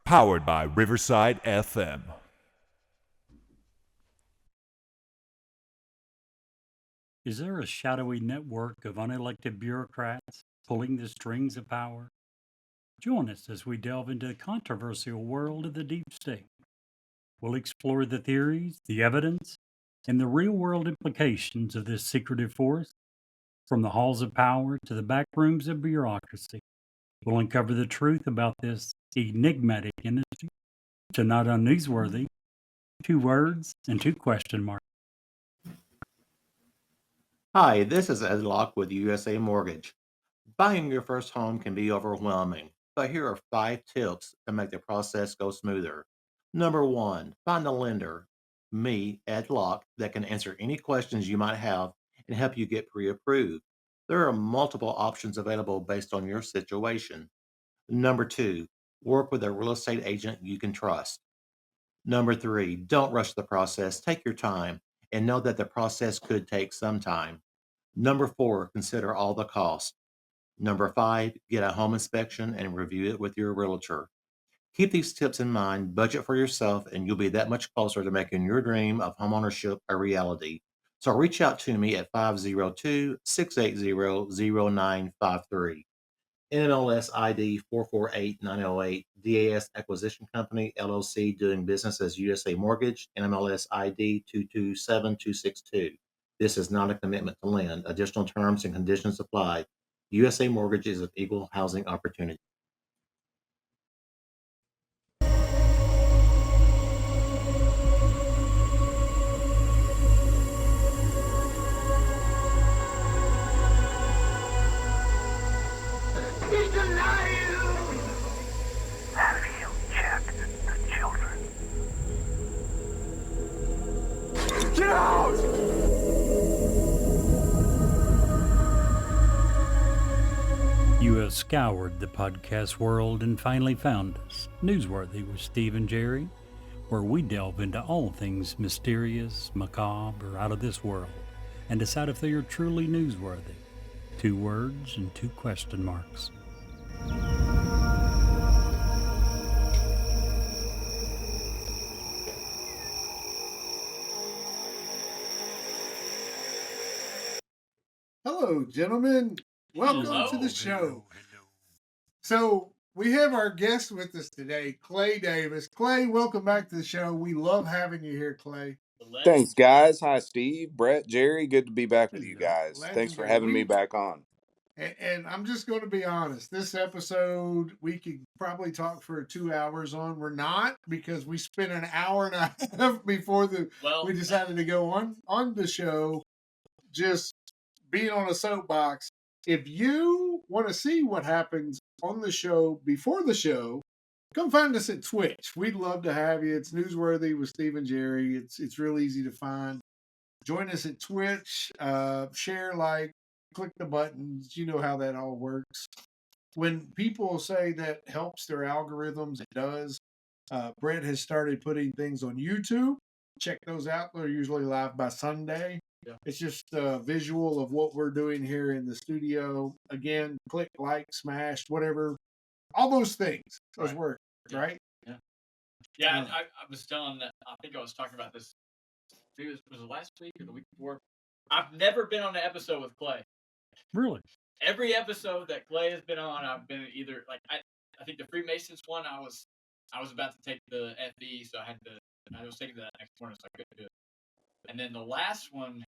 Powered by Riverside FM. Is there a shadowy network of unelected bureaucrats pulling the strings of power? Join us as we delve into the controversial world of the deep state. We'll explore the theories, the evidence, and the real world implications of this secretive force. From the halls of power to the back rooms of bureaucracy, we'll uncover the truth about this enigmatic industry. Tonight on Newsworthy, 2 words and 2 question marks. Hi, this is Ed Locke with USA Mortgage. Buying your first home can be overwhelming, but here are 5 tips to make the process go smoother. Number 1, find a lender, me, Ed Locke, that can answer any questions you might have and help you get pre approved. There are multiple options available based on your situation. Number 2, work with a real estate agent you can trust. Number 3, don't rush the process. Take your time and know that the process could take some time. Number 4, consider all the costs. Number 5, get a home inspection and review it with your realtor. Keep these tips in mind, budget for yourself, and you'll be that much closer to making your dream of homeownership a reality. So reach out to me at 502-680-0953. NMLS ID 448908, DAS Acquisition Company, LLC, doing business as USA Mortgage, NMLS ID 227262. This is not a commitment to lend. Additional terms and conditions apply. USA Mortgage is an equal housing opportunity. It's alive! Have you checked the children? Get out! You have scoured the podcast world and finally found us, Newsworthy with Steve and Jerry, where we delve into all things mysterious, macabre, or out of this world, and decide if they are truly newsworthy. 2 words and 2 question marks. Hello, gentlemen. Welcome to the show. So we have our guest with us today, Clay Davis. Clay, welcome back to the show. We love having you here, Clay. Thanks, guys. Hi, Steve, Brett, Jerry. Good to be back with you guys. Thanks for Legendary. having me back on. And I'm just going to be honest. This episode, we could probably talk for 2 hours on. We're not, because we spent an hour and a half before we decided to go on the show, just being on a soapbox. If you want to see what happens on the show before the show, come find us at Twitch. We'd love to have you. It's Newsworthy with Steve and Jerry. It's real easy to find. Join us at Twitch. Share, like, click the buttons. You know how that all works. When people say that helps their algorithms, it does. Brett has started putting things on YouTube. Check those out. They're usually live by Sunday. Yeah. It's just a visual of what we're doing here in the studio. Again, click, like, smash, whatever. All those things. Those work, right? Yeah. Yeah, I was telling that, I think I was talking about this, maybe it was last week or the week before. I've never been on an episode with Clay. Really? Every episode that Clay has been on, I've been either, like, I think the Freemasons one, I was about to take the FE, so I was taking that next morning, so I couldn't do it. And then the last one,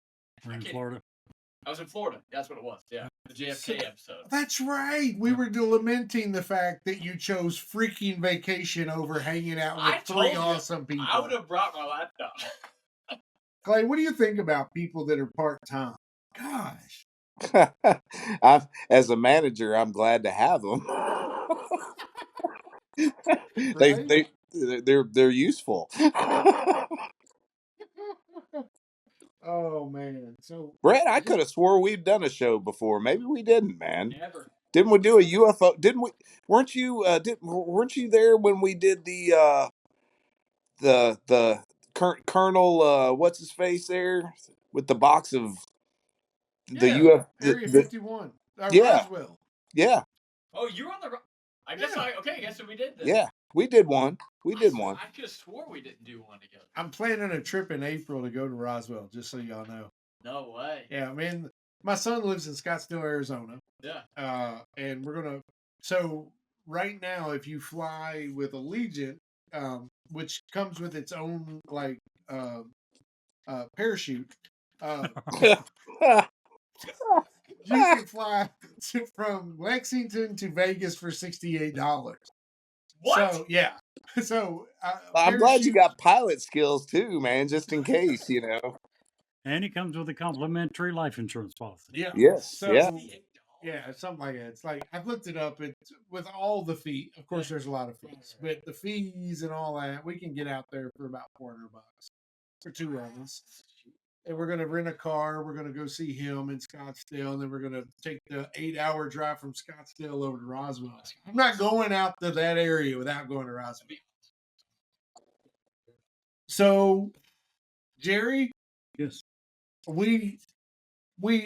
We're in Florida. I was in Florida. That's what it was. Yeah, the JFK episode. That's right. We were lamenting the fact that you chose freaking vacation over hanging out with 3 awesome people. I would have brought my laptop. Clay, what do you think about people that are part-time? Gosh. As a manager, I'm glad to have them. Right? They're useful. Oh man! So Brett, I could have swore we've done a show before. Maybe we didn't, man. Never. Didn't we do a UFO? Didn't we? Weren't you there when we did the Colonel what's his face there with the box of the UFO? Area 51. Yeah. Roswell. Yeah. Oh, you were on the. I guess we did this. Yeah. We did one. We did one. I could have swore we didn't do one together. I'm planning a trip in April to go to Roswell, just so y'all know. No way. Yeah, I mean, my son lives in Scottsdale, Arizona. Yeah. And we're gonna. So right now, if you fly with Allegiant, which comes with its own like parachute, you can fly from Lexington to Vegas for $68. What? So yeah. So I'm glad you parachute- got pilot skills too, man, just in case, you know. And it comes with a complimentary life insurance policy. Yeah. Yes. So, Yeah. Yeah, something like that. It's like I've looked it up. It's with all the fees. Of course, there's a lot of fees, but the fees and all that, we can get out there for about $400 for two of us. And we're gonna rent a car. We're gonna go see him in Scottsdale, and then we're gonna take the 8-hour drive from Scottsdale over to Roswell. I'm not going out to that area without going to Roswell. So, Jerry, Yes. we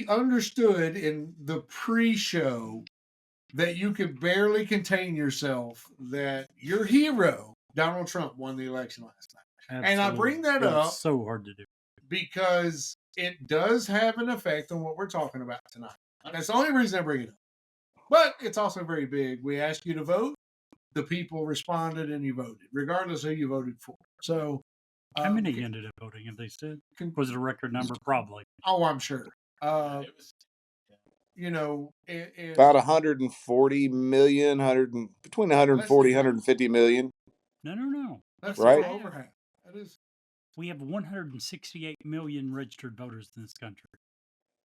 understood in the pre-show that you could barely contain yourself, that your hero, Donald Trump, won the election last night. And I bring that It was up so hard to do. because it does have an effect on what we're talking about tonight. That's the only reason I bring it up. But it's also very big. We asked you to vote. The people responded and you voted, regardless of who you voted for. So, How many ended up voting, have they said? Was it a record number? Probably. Oh, I'm sure. It was. You know, About 140 million, between 140 150 million. No. that's Right. over half. That is. We have 168 million registered voters in this country.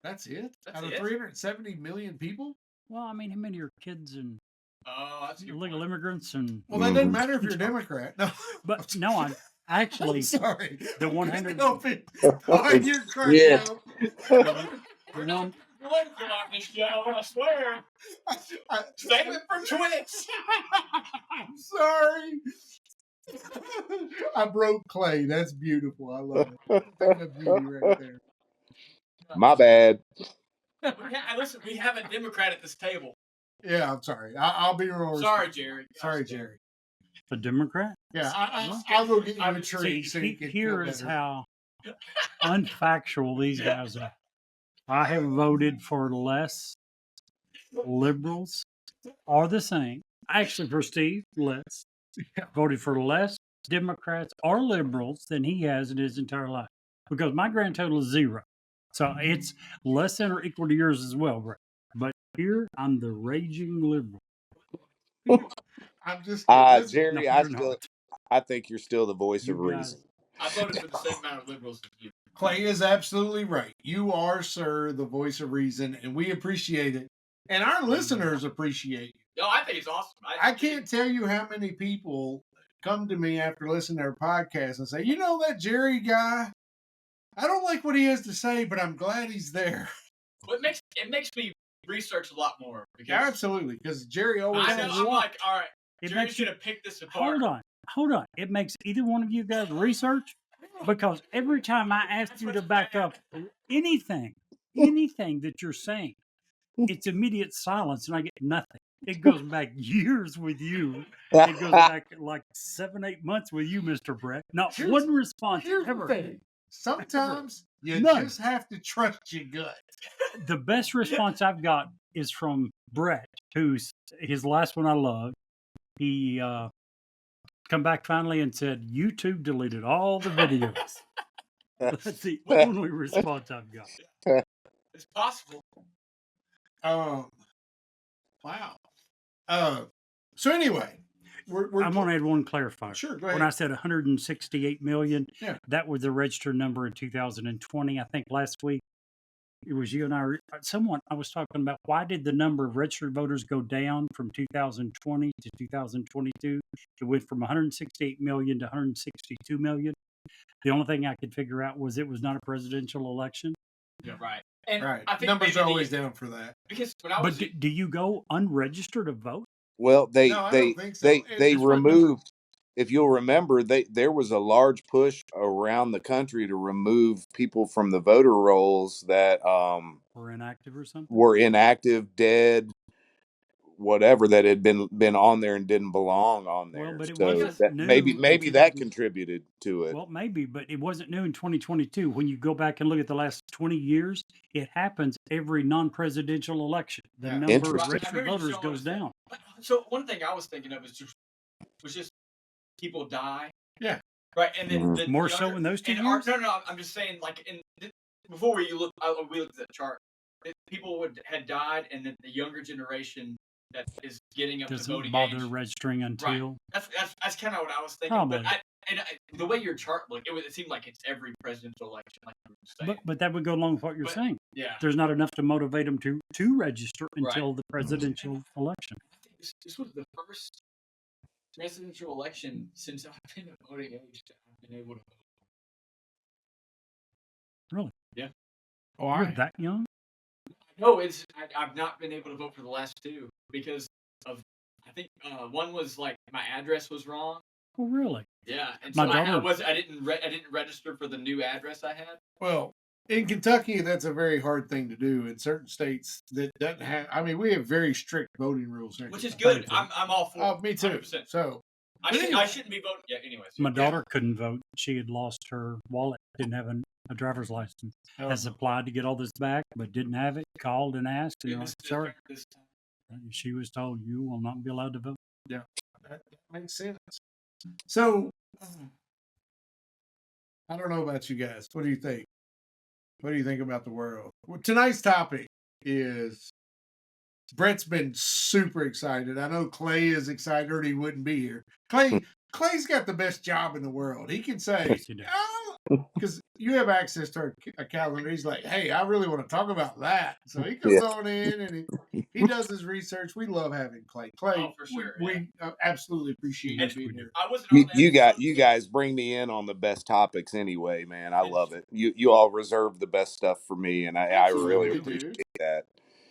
That's it. That's Out of it? 370 million people. Well, I mean, how many are kids and Oh, that's a good illegal point. immigrants and? Well, that doesn't matter if you're a Democrat. No, But no, I'm actually I'm sorry. the I'm 100 helping. Why you're cracking Yeah. up? We're not going on this show, I swear. Save it for Twitch. I'm sorry. I broke Clay. That's beautiful. I love it. That's a beauty right there. My bad. Listen, we have a Democrat at this table. Yeah, I'm sorry. I'll be real. Sorry, respectful. Jerry. Sorry, Jerry. a Democrat. Yeah, I'll go get you a See, treat so you can feel here is better. how unfactual these guys are. I have voted for less liberals or the same. Actually, for Steve, less. Voted for less Democrats or liberals than he has in his entire life. Because my grand total is 0. So it's less than or equal to yours as well, Brett. But here, I'm the raging liberal. I'm just Jerry, No, I think you're still the voice of You got reason. I voted for the same amount of liberals as you. Clay is absolutely right. You are, sir, the voice of reason, and we appreciate it. And our listeners appreciate you. No, I think it's awesome. I can't tell you how many people come to me after listening to our podcast and say, you know that Jerry guy? I don't like what he has to say, but I'm glad he's there. Well, it makes me research a lot more. Because Yeah, absolutely. Because Jerry always I know, says, I'm like, all right, It Jerry's makes you- going to pick this apart. Hold on. It makes either one of you guys research because every time I ask you to back up anything that you're saying, it's immediate silence and I get nothing. It goes back years with you. It goes back like 7-8 months with you, Mr. Brett. Not Here's- one response here's the ever. thing. Sometimes you None. just have to trust your gut. The best response I've got is from Brett, who's his last one I loved. He come back finally and said, YouTube deleted all the videos. That's the only response I've got. It's possible. Wow. So anyway, we're I'm going to add one clarifier. Sure, go When ahead. I said 168 million, Yeah. that was the registered number in 2020. I think last week it was you and I. I was talking about why did the number of registered voters go down from 2020 to 2022? It went from 168 million to 162 million. The only thing I could figure out was it was not a presidential election. Yeah, right. And right. I think Numbers maybe are always down for that. because when I was But do you go unregistered to vote? Well, they No, I they don't think so. they It's they what number- removed. If you'll remember, there was a large push around the country to remove people from the voter rolls that Or inactive or something? were inactive, dead, whatever that had been on there and didn't belong on Well, there. but it So wasn't that new maybe in that contributed to it. Well, maybe, but it wasn't new in 2022. When you go back and look at the last 20 years, it happens every non-presidential election. The Yeah. number of Interesting. Right, I registered remember you voters showing goes us that. down. So one thing I was thinking of was just people die. Yeah. Right, and then Mhm. the More so younger- in those 2 and years? no, I'm just saying, like, before we looked at the chart, people had died, and then the younger generation that is getting up to Doesn't voting bother age. registering until. That's kind of what I was thinking. Probably. But the way your chart looked, it seemed like it's every presidential election, like you were saying. But that would go along with what you're But- saying. Yeah. There's not enough to motivate them to register Right. until the presidential election. I think this was the first presidential election since I've been at voting age that I've been able to vote. Really? Yeah. Oh, You're that young? No, I've not been able to vote for the last two because of, I think one was like my address was wrong. Oh, really? Yeah, and My so daughter- I didn't register for the new address I had. Well, in Kentucky, that's a very hard thing to do. In certain states that doesn't have, I mean, we have very strict voting rules here. in Which is Kentucky. good. I'm all for Oh, it. me too. 100%. So, I But anyway. shouldn't be voting. Yeah. Anyways. My yeah. daughter couldn't vote. She had lost her wallet, didn't have a driver's license. Has applied to get all this back, but didn't have it. Called and asked. Yeah, You know, this sorry. time. And she was told you will not be allowed to vote. that makes sense. So, I don't know about you guys. What do you think? What do you think about the world? Well, tonight's topic is Brett's been super excited. I know Clay is excited or he wouldn't be here. Clay's got the best job in the world. He can say, Yes, he does. because you have access to a calendar. He's like, hey, I really want to talk about that. So he comes on in and he does his research. We love having Clay. Clay, Oh, for sure, we absolutely appreciate Yes, you being we do. here. I wasn't on that You episode. guys bring me in on the best topics anyway, man. I love it. You all reserve the best stuff for me, and I really Absolutely, appreciate dude. that.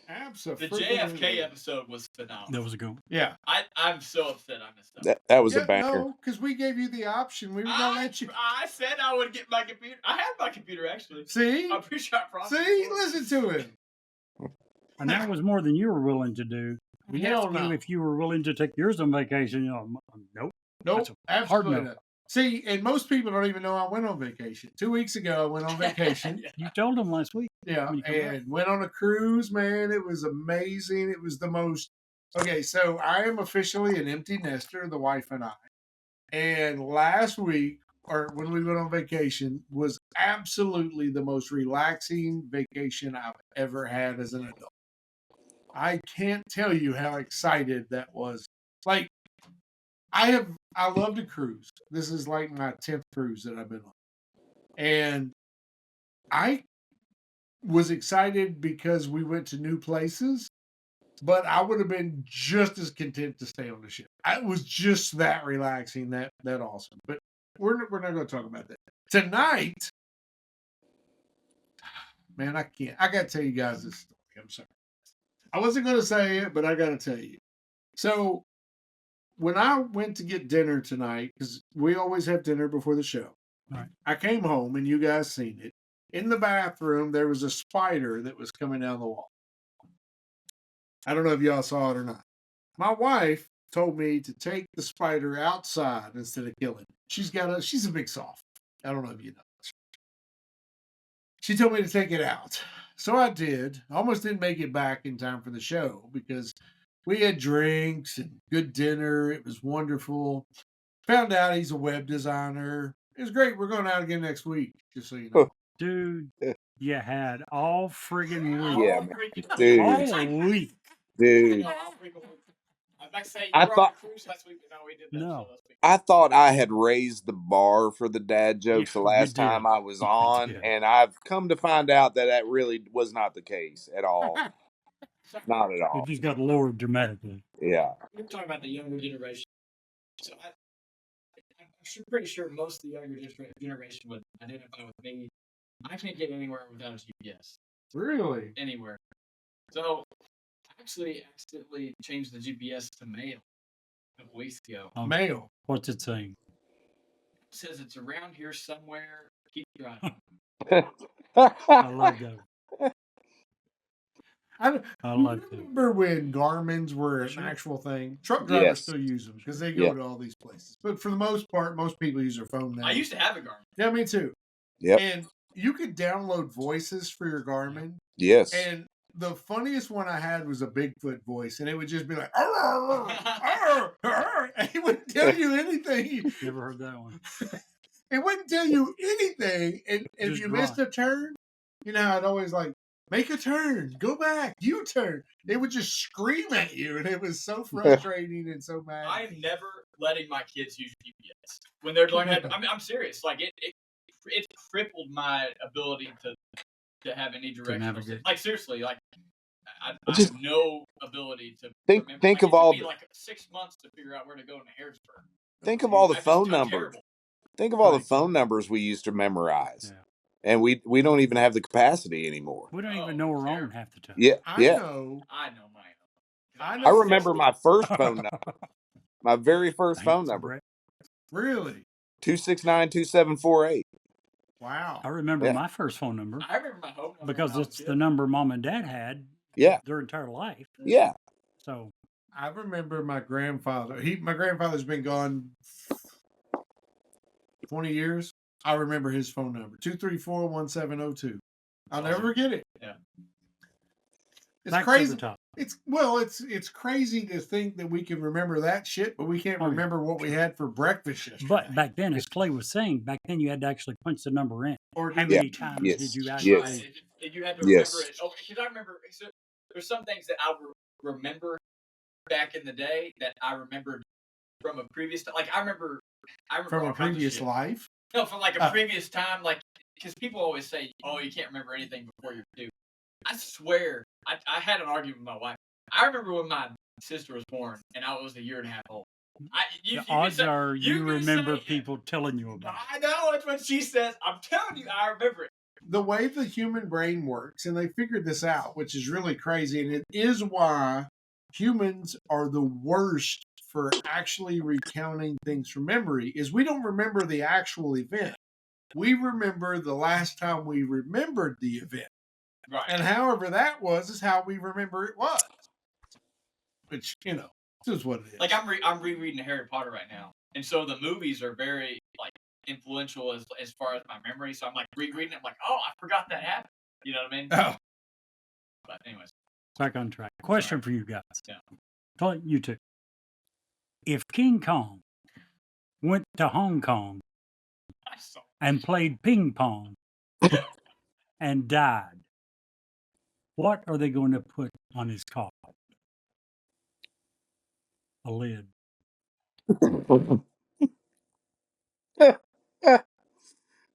The Absolutely. JFK episode was phenomenal. That was a good one. Yeah. I'm so upset I missed that. That was a Yeah, banger. no, because we gave you the option. We were gonna let you I said I would get my computer. I have my computer actually. see. I'm pretty sure I promised. See, listen to him. And that was more than you were willing to do. We Hell asked you no. if you were willing to take yours on vacation. You know, nope. Nope, That's a hard absolutely no. not. See, and most people don't even know I went on vacation. 2 weeks ago, I went on vacation. You told them last week. Yeah, When you come back. and went on a cruise, man. It was amazing. It was the most. Okay, so I am officially an empty nester, the wife and I. And last week, or when we went on vacation, was absolutely the most relaxing vacation I've ever had as an adult. I can't tell you how excited that was. Like, I love to cruise. This is like my 10th cruise that I've been on. And I was excited because we went to new places, but I would have been just as content to stay on the ship. It was just that relaxing, that awesome. But we're not going to talk about that tonight. Man, I can't. I got to tell you guys this story. I'm sorry. I wasn't going to say it, but I got to tell you. So when I went to get dinner tonight, because we always have dinner before the show, Right. I came home and you guys seen it. In the bathroom, there was a spider that was coming down the wall. I don't know if y'all saw it or not. My wife told me to take the spider outside instead of killing it. She's a big soft. I don't know if you know. She told me to take it out. So I did. I almost didn't make it back in time for the show because we had drinks and good dinner. It was wonderful. Found out he's a web designer. It was great. We're going out again next week, just so you know. Dude, you had all friggin' Yeah, week. man. Dude. All week. Dude, I'm about to say, I you were on thought- a cruise last week, but no, we did that No. show last week. I thought I had raised the bar for the dad jokes Yeah, the you last did. time I was You on, did. and I've come to find out that really was not the case at all. Not at all. It just got lowered dramatically. Yeah. We're talking about the younger generation. So I'm pretty sure most of the younger generation would identify with me. I can't get anywhere without a GPS. Really? Anywhere. So I actually accidentally changed the GPS to mail a couple weeks ago. Mail. What's it saying? It says it's around here somewhere. Keep driving. I love that. I like that. remember when Garmin's were an Sure. actual thing. Truck drivers Yes. still use them because they go Yeah. to all these places. But for the most part, most people use their phone now. I used to have a Garmin. Yeah, me too. Yep. And you could download voices for your Garmin. Yes. And the funniest one I had was a Bigfoot voice, and it would just be like, "Arr, arr, arr," and it wouldn't tell you anything. Never heard that one. It wouldn't tell you anything. And if Just you missed a turn, you know how it always like, make a turn, go back, U turn. It would just scream at you, and it was so frustrating and so mad. I'm never letting my kids use GPS when they're learning. I'm serious. Like it crippled my ability to have any directional sense. navigate. Like seriously, like I Just- have no ability to Think remember. think Like, of it took all me the, like 6 months to figure out where to go in Harrisburg. think of all the I'm phone numbers. Think of all the Right. phone numbers we used to memorize, Yeah. and we don't even have the capacity anymore. We don't Oh, even know we're on terrible. half the time. Yeah, I yeah. know. I know my own. I I know. remember my first phone number, my very first phone Thanks, number, Brett. Really? 269-2748. Wow. I remember Yeah. my first phone number I remember my home number because when I was it's a the kid. number mom and dad had Yeah, their entire life. yeah. So I remember my grandfather. My grandfather's been gone 20 years. I remember his phone number, 234-1702. I'll Awesome. never forget it. Yeah. It's back to crazy. the top. It's crazy to think that we can remember that shit, but we can't Oh, yeah. remember what we had for breakfast yesterday. But back then, as Clay was saying, back then you had to actually punch the number in. or How did Yeah. many times Yes. did you Yes. actually? Right. And you had to Yes. remember it. Oh, because I remember there's some things that I remember back in the day that I remembered from a previous time. Like I remember from all a kinds of previous shit. life? No, from like a Oh. previous time. Like because people always say, "Oh, you can't remember anything before you're 2." I swear, I had an argument with my wife. I remember when my sister was born, and I was a year and a half old. You The can odds say- are you you can remember say- people telling you about it. I know that's what she says. I'm telling you, I remember it. The way the human brain works, and they figured this out, which is really crazy, and it is why humans are the worst for actually recounting things from memory, is we don't remember the actual event. We remember the last time we remembered the event. Right. And however that was is how we remember it was. Which, this is what it is. Like I'm rereading Harry Potter right now, and so the movies are very like influential as far as my memory. So I'm like rereading it, I'm like, oh, I forgot that happened. You know what I mean? Oh, But anyways, Back on track. Question for you guys. Yeah. Clay, you two. If King Kong went to Hong Kong I saw. and played ping pong and died, what are they going to put on his coffin? A lid.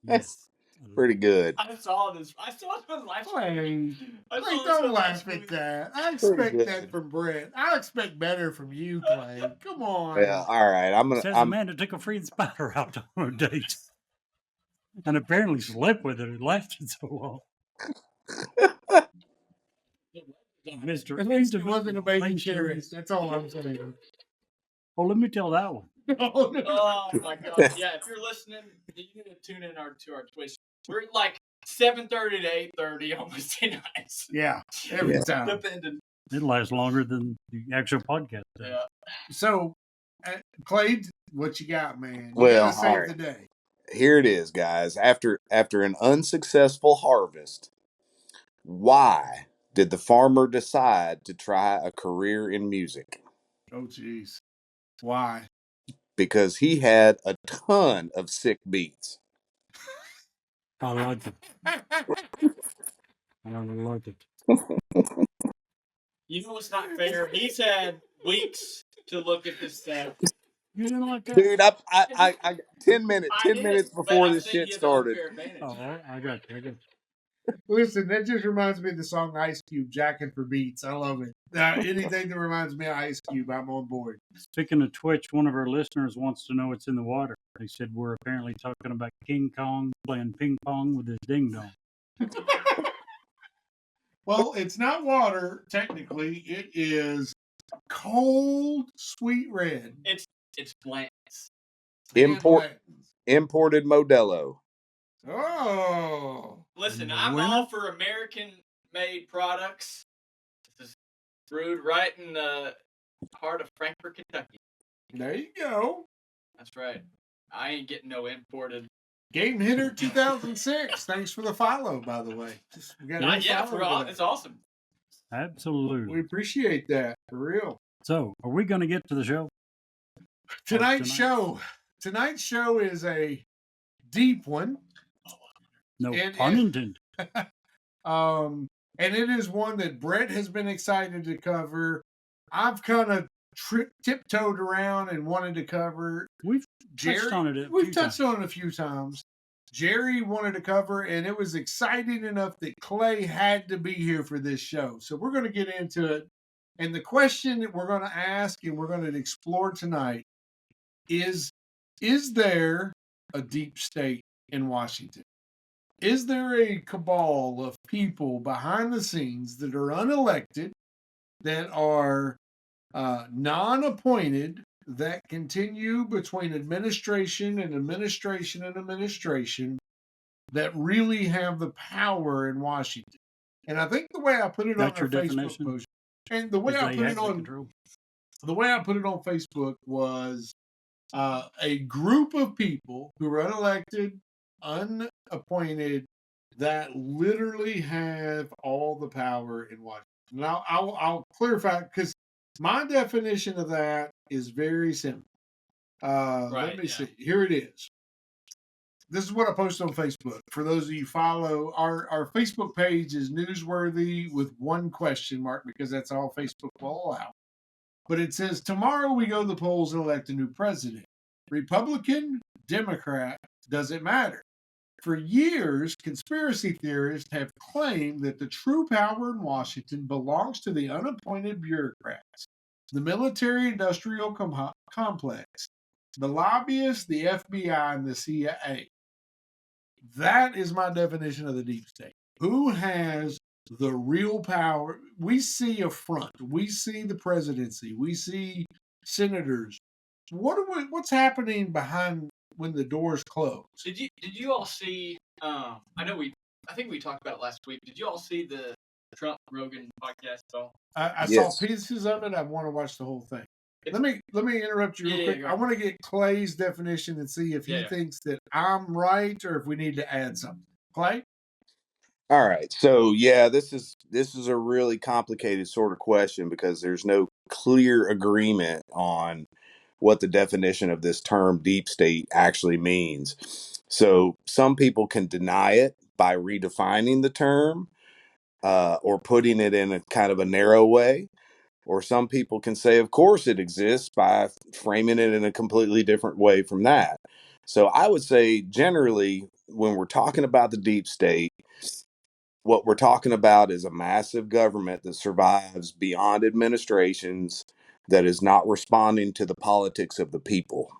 Yes. a Pretty lid. good. I saw this. I saw it on live Clay, stream. I saw Clay, this don't on laugh live at stream. that. I Pretty expect good. that from Brett. I expect better from you, Clay. Come on. Yeah. All right. Says a man that took a free spider out on a date and apparently slept with it. It lasted so long. Mr. At least it wasn't a baby Make sure carrot. it's- That's all I'm saying. Oh, let me tell that one. Oh, no. Oh my god! Yeah, if you're listening, you need to tune in to our Twitch. We're at like 7:30 to 8:30 on Wednesday nights. Yeah, every Yeah. time. Depending. It lasts longer than the actual podcast does. Yeah. So, Clay, what you got, man? You Well, gotta save all right. the day. Here it is, guys. After an unsuccessful harvest, why did the farmer decide to try a career in music? Oh, jeez. Why? Because he had a ton of sick beats. I like it. I like it. You know what's not fair? He's had weeks to look at this stuff. You didn't like that? Dude, I 10 minutes I did, minutes but before I'm this saying shit he has an started. unfair advantage. Oh, I got you. I got you. Listen, that just reminds me of the song Ice Cube, Jacking for Beats. I love it. Anything that reminds me of Ice Cube, I'm on board. Speaking of Twitch, one of our listeners wants to know what's in the water. They said we're apparently talking about King Kong playing ping pong with his ding dong. Well, it's not water, technically. It is cold, sweet red. It's Blanton's. Imported Modelo. Oh. Listen, And the I'm winner? all for American-made products, Brewed right in the heart of Frankfort, Kentucky. There you go. That's right. I ain't getting no imported. Game Hitter 2006. Thanks for the follow, by the way. We got a new Yeah, follow today. it's awesome. Absolutely. We appreciate that, for real. So, are we going to get to the show? Tonight's show is a deep one. No And- pun intended. And it is one that Brett has been excited to cover. I've kind of tiptoed around and wanted to cover. We've touched on it. We've touched on it a few times. Jerry wanted to cover, and it was exciting enough that Clay had to be here for this show. So we're going to get into it. And the question that we're going to ask and we're going to explore tonight is there a deep state in Washington? Is there a cabal of people behind the scenes that are unelected, that are non-appointed, that continue between administration and administration and administration, that really have the power in Washington? And I think the way I put it That's on our your Facebook definition? post, and the way I put it on Facebook was a group of people who are unelected, unappointed, that literally have all the power in Washington. Now, I'll clarify, because my definition of that is very simple. Let me see. Here it is. This is what I posted on Facebook. For those of you who follow, our Facebook page is newsworthy with one question mark, because that's all Facebook will allow. But it says, tomorrow we go to the polls and elect a new president. Republican, Democrat, doesn't matter. For years, conspiracy theorists have claimed that the true power in Washington belongs to the unappointed bureaucrats, the military-industrial complex, the lobbyists, the FBI, and the CIA. That is my definition of the deep state. Who has the real power? We see a front. We see the presidency. We see senators. What's happening behind when the doors close? Did you all see? I think we talked about it last week. Did you all see the Trump Rogan podcast at all? I Yes. saw pieces of it. I want to watch the whole thing. Let me interrupt you real Yeah, quick. go I ahead. want to get Clay's definition and see if he thinks that I'm right or if we need to add something. Clay? All right. So yeah, this is a really complicated sort of question because there's no clear agreement on what the definition of this term deep state actually means. So some people can deny it by redefining the term or putting it in a kind of a narrow way. Or some people can say, of course, it exists by framing it in a completely different way from that. So I would say generally, when we're talking about the deep state, what we're talking about is a massive government that survives beyond administrations, that is not responding to the politics of the people.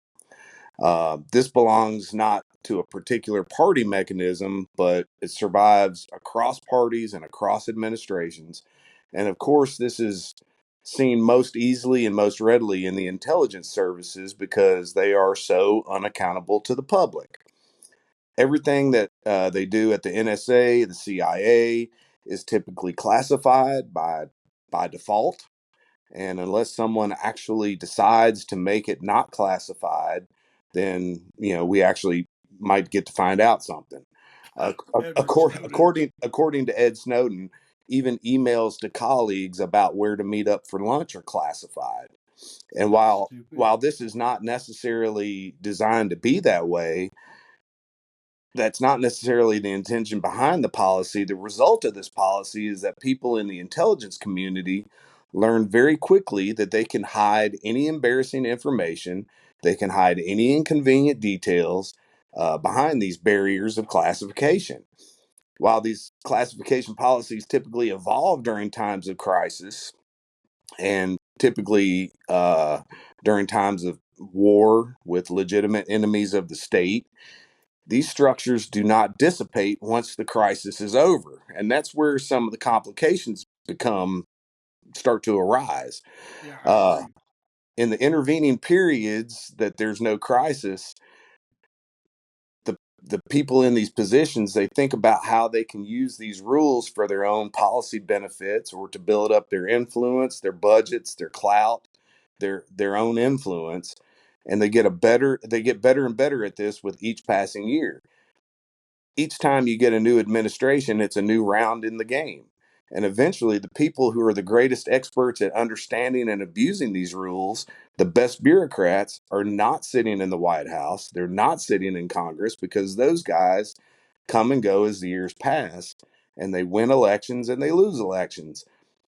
This belongs not to a particular party mechanism, but it survives across parties and across administrations. And of course, this is seen most easily and most readily in the intelligence services because they are so unaccountable to the public. Everything that they do at the NSA, the CIA, is typically classified by default. And unless someone actually decides to make it not classified, then we actually might get to find out something. According to Ed Snowden, even emails to colleagues about where to meet up for lunch are classified. And while this is not necessarily designed to be that way, that's not necessarily the intention behind the policy. The result of this policy is that people in the intelligence community learn very quickly that they can hide any embarrassing information, they can hide any inconvenient details behind these barriers of classification. While these classification policies typically evolve during times of crisis and typically during times of war with legitimate enemies of the state, these structures do not dissipate once the crisis is over. And that's where some of the complications start to arise. Yeah, in the intervening periods that there's no crisis, the people in these positions, they think about how they can use these rules for their own policy benefits or to build up their influence, their budgets, their clout, their own influence, and they get better and better at this with each passing year. Each time you get a new administration, it's a new round in the game. And eventually, the people who are the greatest experts at understanding and abusing these rules, the best bureaucrats, are not sitting in the White House. They're not sitting in Congress, because those guys come and go as the years pass, and they win elections and they lose elections.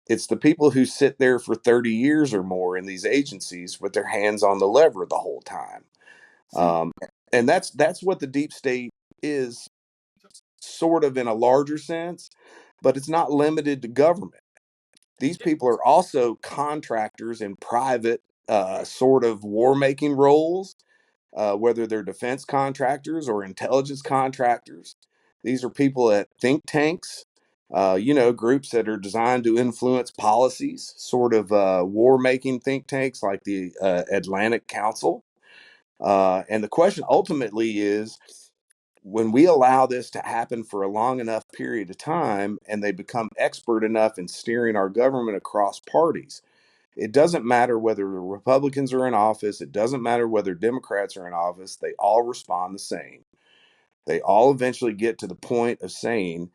It's the people who sit there for 30 years or more in these agencies with their hands on the lever the whole time. And that's what the deep state is, sort of in a larger sense, but it's not limited to government. These people are also contractors in private sort of war-making roles, whether they're defense contractors or intelligence contractors. These are people at think tanks, groups that are designed to influence policies, sort of war-making think tanks like the Atlantic Council. And the question ultimately is, when we allow this to happen for a long enough period of time and they become expert enough in steering our government across parties, it doesn't matter whether the Republicans are in office, it doesn't matter whether Democrats are in office, they all respond the same. They all eventually get to the point of saying,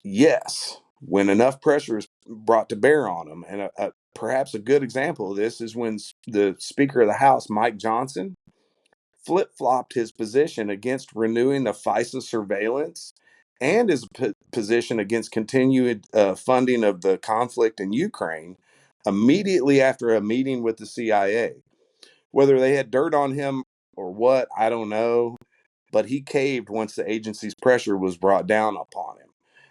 yes, when enough pressure is brought to bear on them. And perhaps a good example of this is when the Speaker of the House, Mike Johnson, flip-flopped his position against renewing the FISA surveillance and his position against continued funding of the conflict in Ukraine immediately after a meeting with the CIA. Whether they had dirt on him or what, I don't know, but he caved once the agency's pressure was brought down upon him.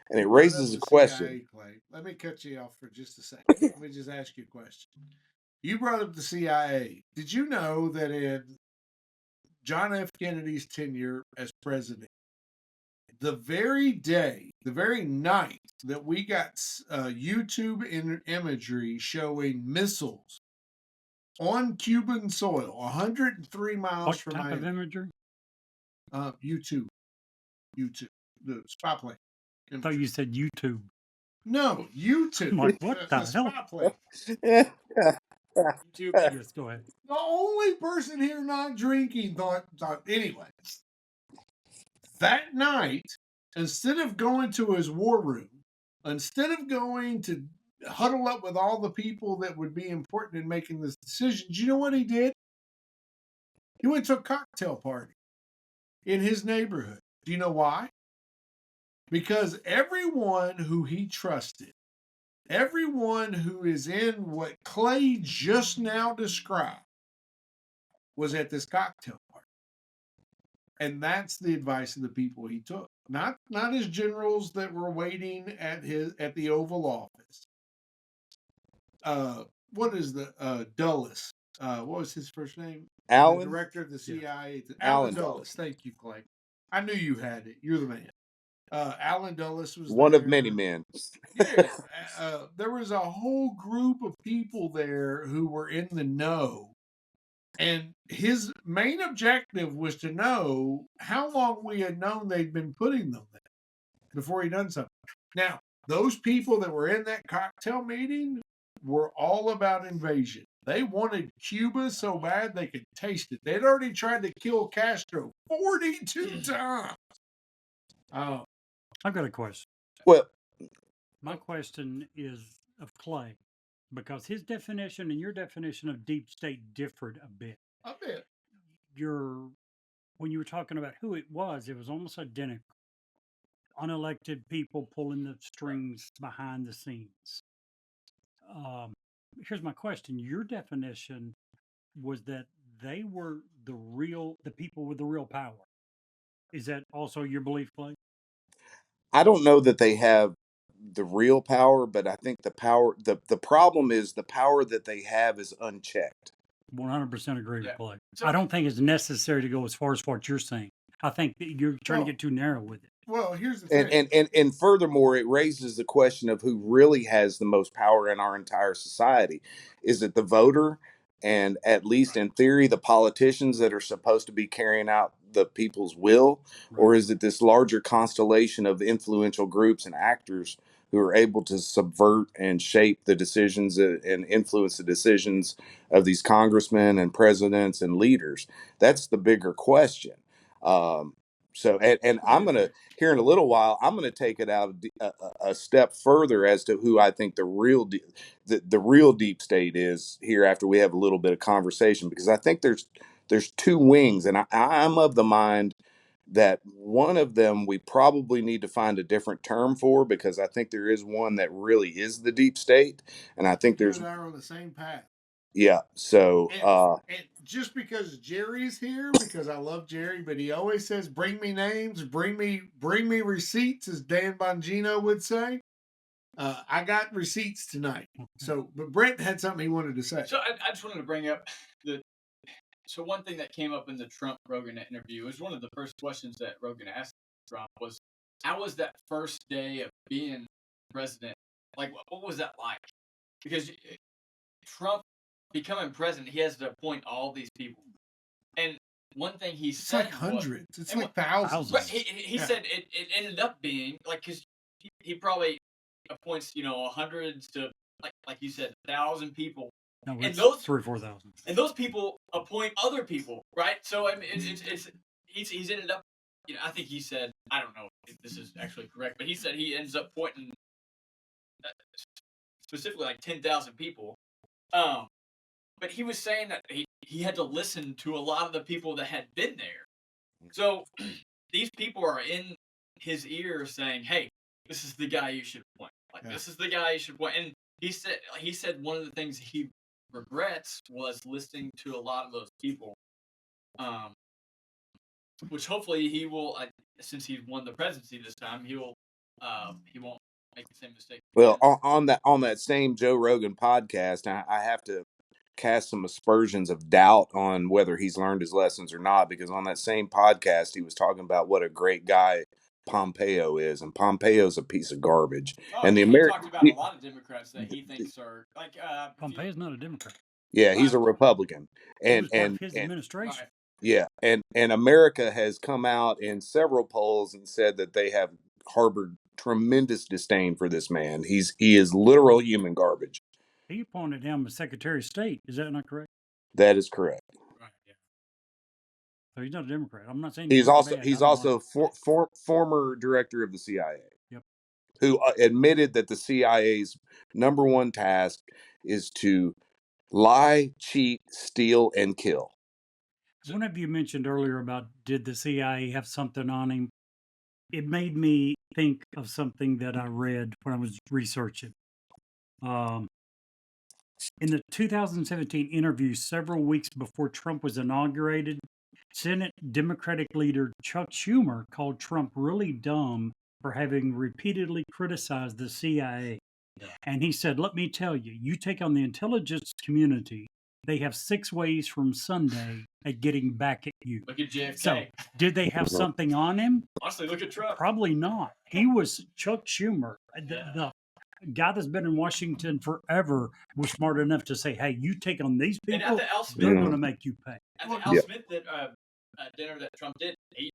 And it raises a question. CIA, Clay. Let me cut you off for just a second. Let me just ask you a question. You brought up the CIA. Did you know that in John F. Kennedy's tenure as president, the very night that we got YouTube imagery showing missiles on Cuban soil, 103 miles What from type of Miami. imagery? YouTube, the spy plane. I thought you said YouTube. No, YouTube. I'm like, what the hell? Spy plane. YouTube. Yes, go ahead. The only person here not drinking thought anyway. That night, instead of going to his war room, instead of going to huddle up with all the people that would be important in making this decision, do you know what he did? He went to a cocktail party in his neighborhood. Do you know why? Because everyone who he trusted, everyone who is in what Clay just now described, was at this cocktail party. And that's the advice of the people he took. Not his generals that were waiting at the Oval Office. What is the Dulles? What was his first name? Alan? The director of the CIA. Yeah. Alan Dulles. Thank you, Clay. I knew you had it. You're the man. Alan Dulles was one there. of many men. Yeah. There was a whole group of people there who were in the know. And his main objective was to know how long we had known they'd been putting them there before he done something. Now, those people that were in that cocktail meeting were all about invasion. They wanted Cuba so bad they could taste it. They'd already tried to kill Castro 42 times. Oh, I've got a question. Well, My question is of Clay, because his definition and your definition of deep state differed a bit. a bit. When you were talking about who it was almost identical. Unelected people pulling the strings behind the scenes. Here's my question. Your definition was that they were the people with the real power. Is that also your belief, Clay? I don't know that they have the real power, but I think the problem is the power that they have is unchecked. 100% agree Yeah. with Clay. So- I don't think it's necessary to go as far as what you're saying. I think that you're trying to get too narrow with it. Well, here's the thing. And furthermore, it raises the question of who really has the most power in our entire society. Is it the voter? and at least in theory, the politicians that are supposed to be carrying out the people's will? Or is it this larger constellation of influential groups and actors who are able to subvert and shape the decisions and influence the decisions of these congressmen and presidents and leaders? That's the bigger question. And I'm going to, here in a little while, I'm going to take it out a step further as to who I think the real deep state is here after we have a little bit of conversation, because I think there's two wings, and I'm of the mind that one of them we probably need to find a different term for, because I think there is one that really is the deep state, and I think You there's and I are on the same path. yeah. So And just because Jerry's here, because I love Jerry, but he always says, "Bring me names, bring me receipts," as Dan Bongino would say. I got receipts tonight. So, but Brent had something he wanted to say. So I just wanted to bring up so one thing that came up in the Trump Rogan interview was one of the first questions that Rogan asked Trump was, how was that first day of being president? Like, what was that like? Because Trump becoming president, he has to appoint all these people. And one thing he It's said like hundreds. was, It's like thousands. Right, he said it ended up being, like, because he probably appoints, hundreds to, like you said, 1,000 people. No, And it's those 3,000 or 4,000. And those people appoint other people, right? So I mean, he's ended up. I think he said, I don't know if this is actually correct, but he said he ends up appointing specifically like 10,000 people. But he was saying that he had to listen to a lot of the people that had been there. So these people are in his ear saying, "Hey, this is the guy you should appoint. Like this is the guy you should appoint." And he said one of the things he regrets was listening to a lot of those people, which hopefully he will, since he's won the presidency this time, he won't make the same mistake. Well, on that same Joe Rogan podcast, I have to cast some aspersions of doubt on whether he's learned his lessons or not, because on that same podcast he was talking about what a great guy Pompeo is, and Pompeo's a piece of garbage. And he talked about a lot of Democrats that he thinks are like Pompeo's not a Democrat. Yeah, he's a Republican, and his administration. Yeah, and America has come out in several polls and said that they have harbored tremendous disdain for this man. He is literal human garbage. He appointed him as Secretary of State. Is that not correct? That is correct. Right. Yeah. So he's not a Democrat. I'm not saying he's also former director of the CIA. Yep. Who admitted that the CIA's number one task is to lie, cheat, steal, and kill. One of you mentioned earlier about did the CIA have something on him? It made me think of something that I read when I was researching. In the 2017 interview, several weeks before Trump was inaugurated, Senate Democratic leader Chuck Schumer called Trump really dumb for having repeatedly criticized the CIA. Yeah. And he said, "Let me tell you, you take on the intelligence community, they have 6 ways from Sunday at getting back at you." Look at JFK. So, did they have something on him? Honestly, look at Trump. Probably not. He was Chuck Schumer. The guy that's been in Washington forever was smart enough to say, "Hey, you take on these people, and at the Al Smith, they're going to make you pay." At the Al Smith dinner that Trump did, he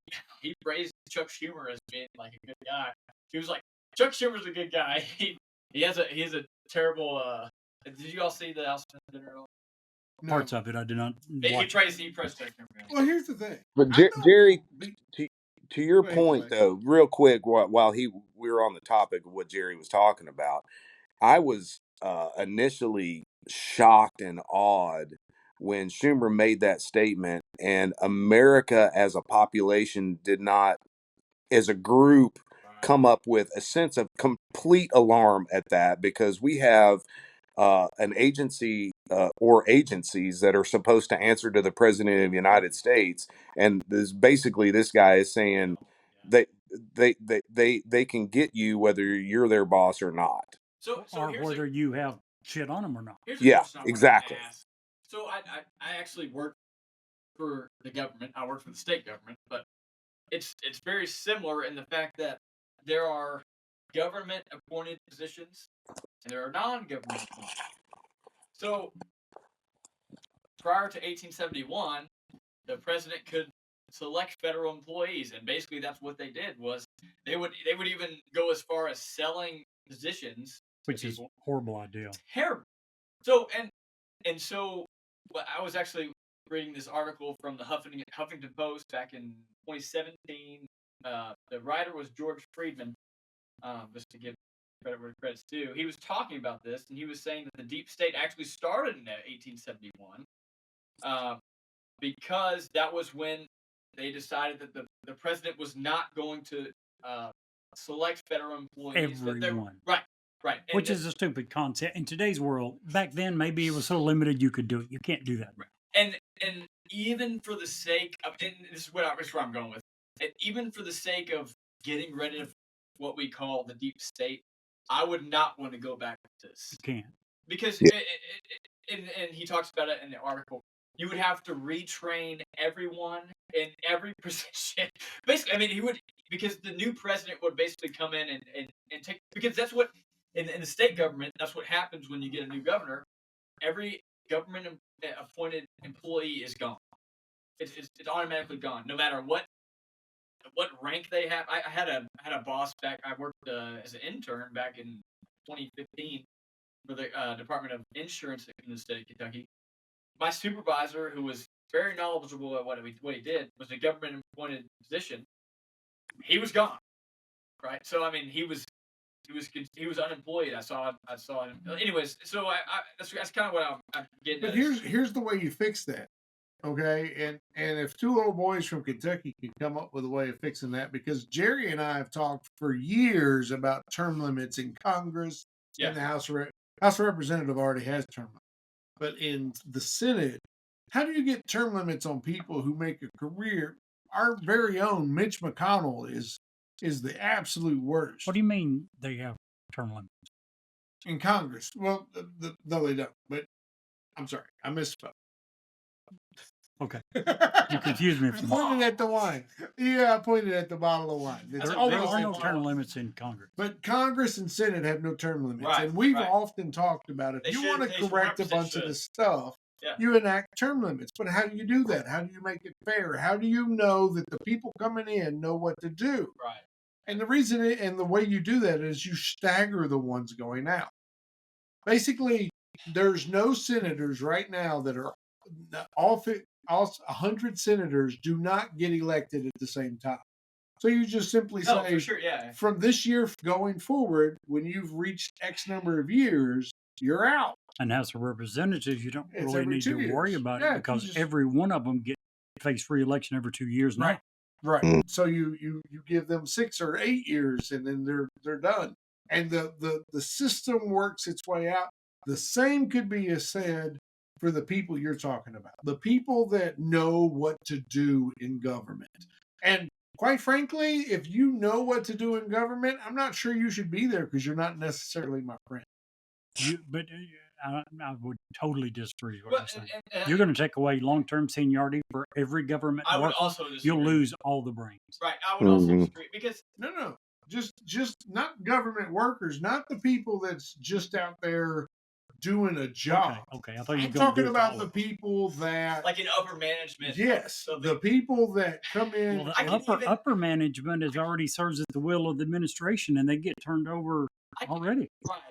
praised Chuck Schumer as being like a good guy. He was like, "Chuck Schumer's a good guy. He has a terrible." Did you all see the Al Smith dinner at all? No. Parts of it I did not. He praised Chuck Schumer. Well, here's the thing. But Jerry, to your point though, real quick, while we were on the topic of what Jerry was talking about, I was initially shocked and awed when Schumer made that statement, and America as a population did not, as a group, come up with a sense of complete alarm at that, because we have an agency or agencies that are supposed to answer to the president of the United States, and this guy is saying they can get you whether you're their boss or not, or whether you have shit on them or not. Yeah, exactly. So I actually work for the government. I work for the state government, but it's very similar in the fact that there are government appointed positions and there are non-government appointed. So prior to 1871, the president could select federal employees, and basically that's what they did. Was they would even go as far as selling positions, which is a horrible idea. terrible. So so I was actually reading this article from the Huffington Post back in 2017. The writer was George Friedman, just to give credit where credit's due. He was talking about this, and he was saying that the deep state actually started in 1871, because that was when they decided that the president was not going to select federal employees. Everyone. Right. Which is a stupid concept. In today's world, back then, maybe it was so limited you could do it. You can't do that. Right. And even for the sake of, and this is where I'm going with, and even for the sake of getting rid of what we call the deep state, I would not want to go back to this. You can't. Because, and he talks about it in the article, you would have to retrain everyone in every position. Basically, I mean, he would, because the new president would basically come in and take, because that's what, in the state government, that's what happens when you get a new governor. Every government appointed employee is gone. It's automatically gone, no matter what rank they have. I had a boss back. I worked as an intern back in 2015 for the Department of Insurance in the state of Kentucky. My supervisor, who was very knowledgeable at what he did, was a government appointed position. He was gone, right? So I mean, he was unemployed. I saw him. Anyways, so that's kind of what I'm getting. But at. here's the way you fix that, okay? And if two little boys from Kentucky can come up with a way of fixing that, because Jerry and I have talked for years about term limits in Congress, Yeah. and the House of Representative already has term limits, but in the Senate, how do you get term limits on people who make a career? Our very own Mitch McConnell is the absolute worst. What do you mean they have term limits? In Congress? Well, no, they don't. But I'm sorry, I misspoke. Okay. You confused me. I pointed at the wine. Yeah, I pointed at the bottle of wine. It's There almost are no like- term limits in Congress. But Congress and Senate have no term limits. Right, And we've right. often talked about if They you should- want they to should correct a 100% bunch of should. this stuff, Yeah. you enact term limits. But how do you do that? How do you make it fair? How do you know that the people coming in know what to do? Right. And the reason and the way you do that is you stagger the ones going out. Basically, there's no senators right now that are all 100 senators do not get elected at the same time. So you just simply No, say, for sure, yeah. from this year going forward, when you've reached X number of years, you're out. And House of Representatives, you don't It's really every need 2 to worry years. about Yeah, it you because just- every one of them face re-election every 2 years now. Right. Right. Mm. So you give them 6 or 8 years, and then they're done. And the system works its way out. The same could be said for the people you're talking about, the people that know what to do in government. And quite frankly, if you know what to do in government, I'm not sure you should be there because you're not necessarily my friend. But I would totally disagree with what Well, you're saying. and You're going to take away long-term seniority for every government I would worker. also disagree. You'll lose all the brains. Right. I would also Mhm. disagree because No. Just not government workers, not the people that's just out there doing a job. Okay. I thought you I'm were going to talking do about all the of them. people that, like in upper management. yes, of the people that come in. Well, the I can even- upper management is already serves at the will of the administration, and they get turned over I can- already. Right.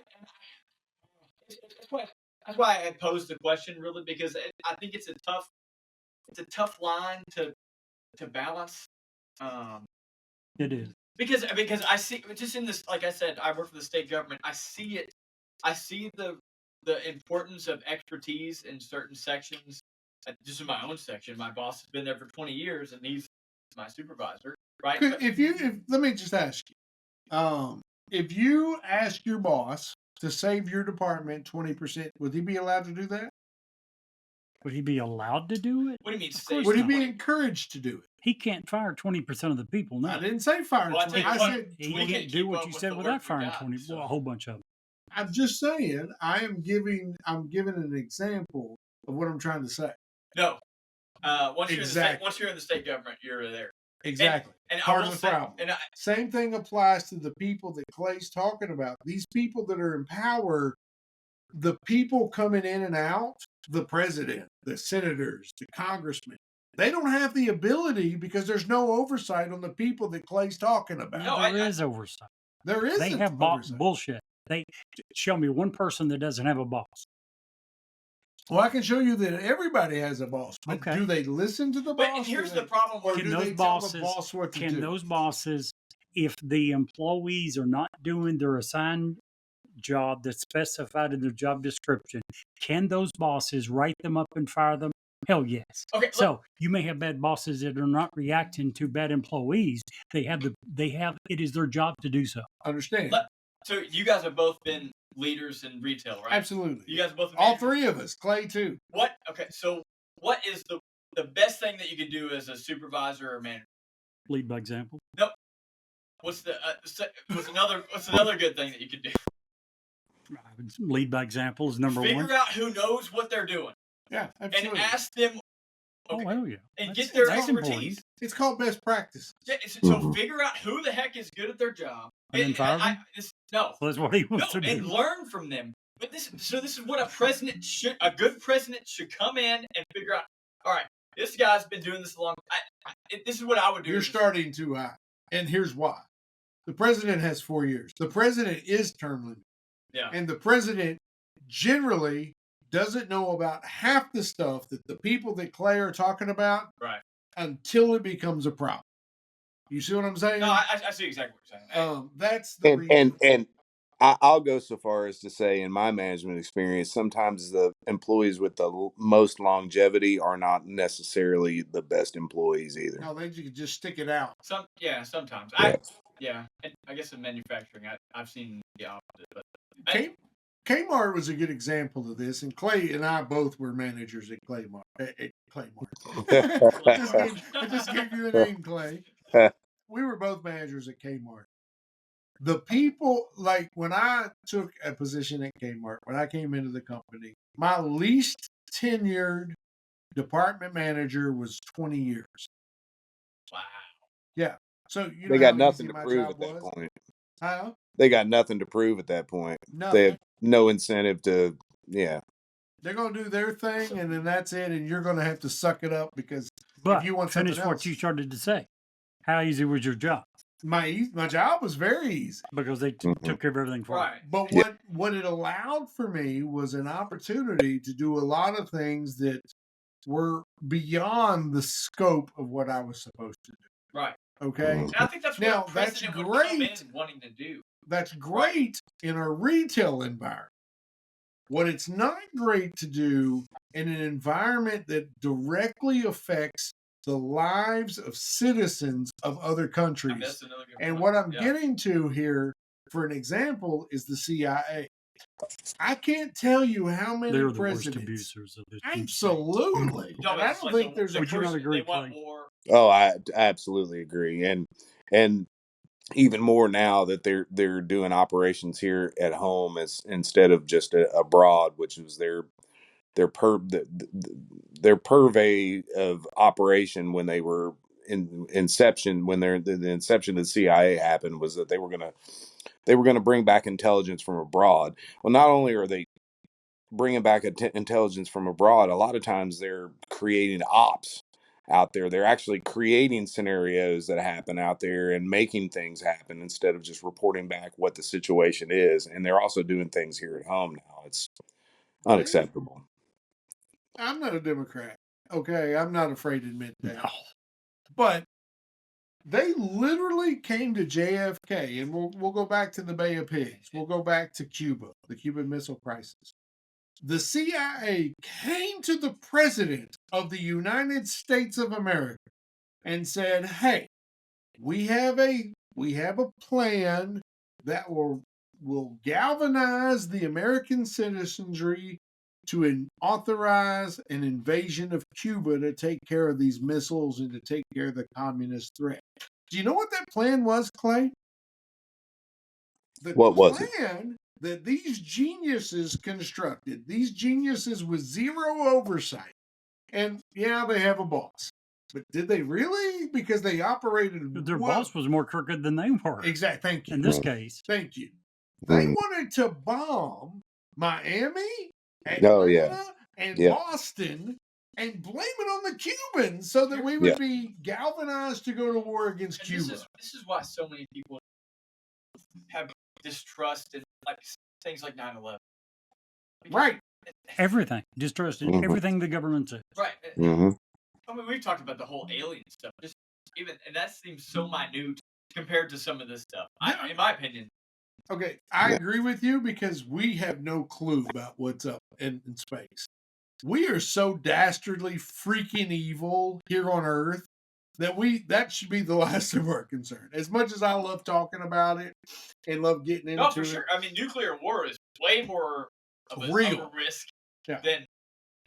And that's why I posed the question, really, because I think it's a tough line to balance. It is. Because I see just in this, like I said, I work for the state government. I see it. I see the importance of expertise in certain sections. Just in my own section, my boss has been there for 20 years, and he's my supervisor, right? But- If let me just ask you, if you ask your boss to save your department 20%, would he be allowed to do that? Would he be allowed to do it? what do you mean? Of Save course Would he not. be encouraged to do it? He can't fire 20% of the people. No, I didn't say fire. Well, I tell you 20. I what, said he we can't can't do keep what up you with said the without work we firing got, 20. so- Well, a whole bunch of them. I'm just saying. I'm giving an example of what I'm trying to say. No. Once Exactly. once you're in the state government, you're there. Exactly. And Part I of will the say, problem. and Same thing applies to the people that Clay's talking about. These people that are in power, the people coming in and out the president, the senators, the congressmen. They don't have the ability because there's no oversight on the people that Clay's talking about. No, there is oversight. There isn't. They have oversight. bullshit. They show me one person that doesn't have a boss. Well, I can show you that everybody has a boss. But Okay. do they listen to the But boss? here's Do the problem: or where do Can they those tell bosses- the boss what to Can do? those bosses, if the employees are not doing their assigned job that's specified in their job description, can those bosses write them up and fire them? Hell yes. Okay, So you may have bad bosses that are not reacting to bad employees. It is their job to do so. Understand? so you guys have both been leaders in retail, right? Absolutely. You guys have both been All managers. three of us. Clay too. What? Okay, so what is the best thing that you can do as a supervisor or manager? Lead by example. What's another good thing that you could do? Lead by example is number Figure one. out who knows what they're doing Yeah, and absolutely. ask them. Oh, Okay, hell yeah. and That's- get their that's expertise. important. It's called best practice. Yeah, so Mhm. figure out who the heck is good at their job. And then fire them? No, So that's what he wants no, to and do. learn from them. But this is what a good president should come in and figure out. All right, this guy's been doing this a long. This is what I would do. You're starting too high. And here's why. The president has 4 years. The president is term limited. Yeah. And the president generally doesn't know about half the stuff that the people that Clay are talking about Right. until it becomes a problem. You see what I'm saying? No, I see exactly what you're saying. That's the reason. And I'll go so far as to say, in my management experience, sometimes the employees with the most longevity are not necessarily the best employees either. No, they could just stick it out. Sometimes. And I guess in manufacturing, I've seen the opposite. But Kmart was a good example of this, and Clay and I both were managers at Claymart. I just gave you the name, Clay. We were both managers at Kmart. The people, like when I took a position at Kmart, when I came into the company, my least tenured department manager was 20 years. wow. So you know They got how nothing easy to my prove job at that was? point. Huh? They got nothing to prove at that point. No. They have no incentive to, yeah. They're going to do their thing, and then that's it, and you're going to have to suck it up because But you want finish something what else. you started to say. How easy was your job? my job was very easy. Because they took care of everything for Right. But Yeah. what it allowed for me was an opportunity to do a lot of things that were beyond the scope of what I was supposed to do. Right. Okay? And I think that's Now, what a that's president would come great. in wanting to do. That's great in a retail environment. What it's not great to do in an environment that directly affects the lives of citizens of other I mean, countries. that's another good And point. what I'm Yeah. getting to here, for an example, is the CIA. I can't tell you how them. many They're the worst presidents. abusers of this. deep state. Absolutely. No, And but I it's don't like think there's a Would you not person- agree, They want Clay? more. Oh, I absolutely agree, and even more now that they're doing operations here at home as instead of just abroad, which was their purvey of operation when they were in inception. When the inception of the CIA happened, was that they were gonna bring back intelligence from abroad. Well, not only are they bringing back intelligence from abroad, a lot of times they're creating ops out there. They're actually creating scenarios that happen out there and making things happen instead of just reporting back what the situation is. And they're also doing things here at home now. It's unacceptable. I'm not a Democrat. Okay, I'm not afraid to admit that. No. But they literally came to JFK, and we'll go back to the Bay of Pigs. We'll go back to Cuba, the Cuban Missile Crisis. The CIA came to the president of the United States of America and said, "Hey, we have a plan that will galvanize the American citizenry to authorize an invasion of Cuba to take care of these missiles and to take care of the communist threat." Do you know what that plan was, Clay? The What was it? plan that these geniuses constructed, these geniuses with zero oversight. And yeah, they have a boss. But did they really? Because they operated Their well. boss was more crooked than they were. Exactly. Thank you. In this case, Thank you. They Mm. wanted to bomb Miami, Oh, yeah. Atlanta, and Yeah. Boston and blame it on the Cubans so that we would Yeah. be galvanized to go to war against And Cuba. this is why so many people have distrust in like things like 9/11. Right. Everything. Distrusted Mhm. everything the government says. Right. hmm I mean, we've talked about the whole alien stuff. Just even, and that seems so minute compared to some of this stuff. In my opinion. Okay, I Yeah. agree with you because we have no clue about what's up in space. We are so dastardly freaking evil here on Earth that should be the last of our concern. As much as I love talking about it and love getting into No, for it, sure. I mean, nuclear war is way more of a Real. risk Yeah. than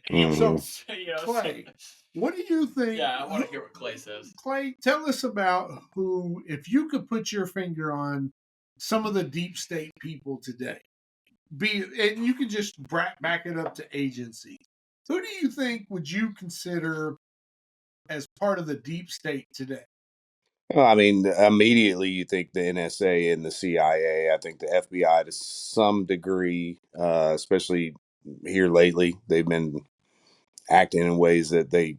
Mhm. aliens. You know, Clay, what do you think? yeah, I want to hear what Clay says. Clay, tell us about who, if you could put your finger on some of the deep state people today, and you can just back it up to agencies. Who do you think would you consider as part of the deep state today? Well, I mean, immediately you think the NSA and the CIA. I think the FBI to some degree, especially here lately, they've been acting in ways that they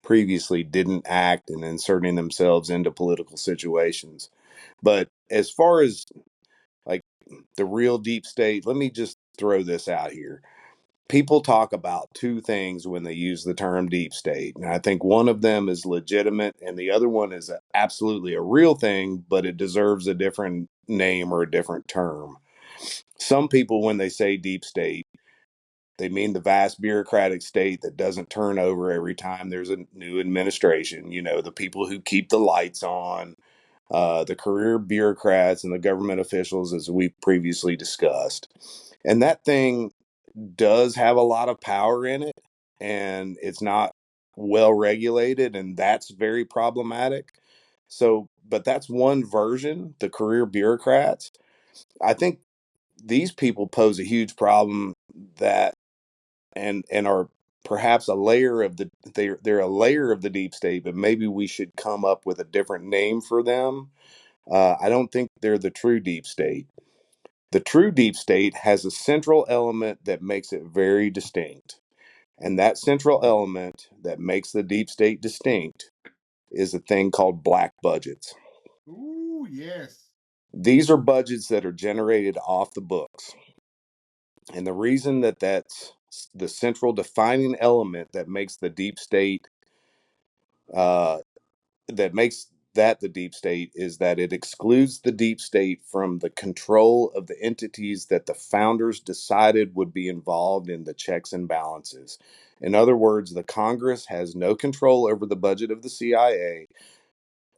previously didn't act and inserting themselves into political situations. But as far as like the real deep state, let me just throw this out here. People talk about two things when they use the term deep state. And I think one of them is legitimate and the other one is absolutely a real thing, but it deserves a different name or a different term. Some people, when they say deep state, they mean the vast bureaucratic state that doesn't turn over every time there's a new administration. You know, the people who keep the lights on, the career bureaucrats and the government officials, as we previously discussed. And that thing does have a lot of power in it, and it's not well regulated, and that's very problematic. So, but that's one version, the career bureaucrats. I think these people pose a huge problem that and are perhaps a layer of the they're a layer of the deep state, but maybe we should come up with a different name for them. I don't think they're the true deep state. The true deep state has a central element that makes it very distinct. And that central element that makes the deep state distinct is a thing called black budgets. Ooh, yes. These are budgets that are generated off the books. And the reason that that's the central defining element that makes the deep state that makes that the deep state is that it excludes the deep state from the control of the entities that the founders decided would be involved in the checks and balances. In other words, the Congress has no control over the budget of the CIA,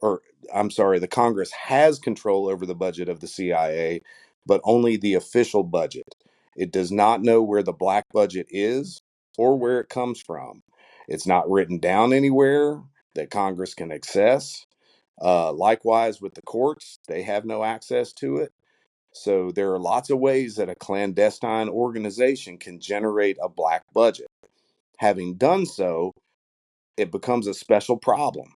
or I'm sorry, the Congress has control over the budget of the CIA, but only the official budget. It does not know where the black budget is or where it comes from. It's not written down anywhere that Congress can access. Likewise, with the courts, they have no access to it. So there are lots of ways that a clandestine organization can generate a black budget. Having done so, it becomes a special problem.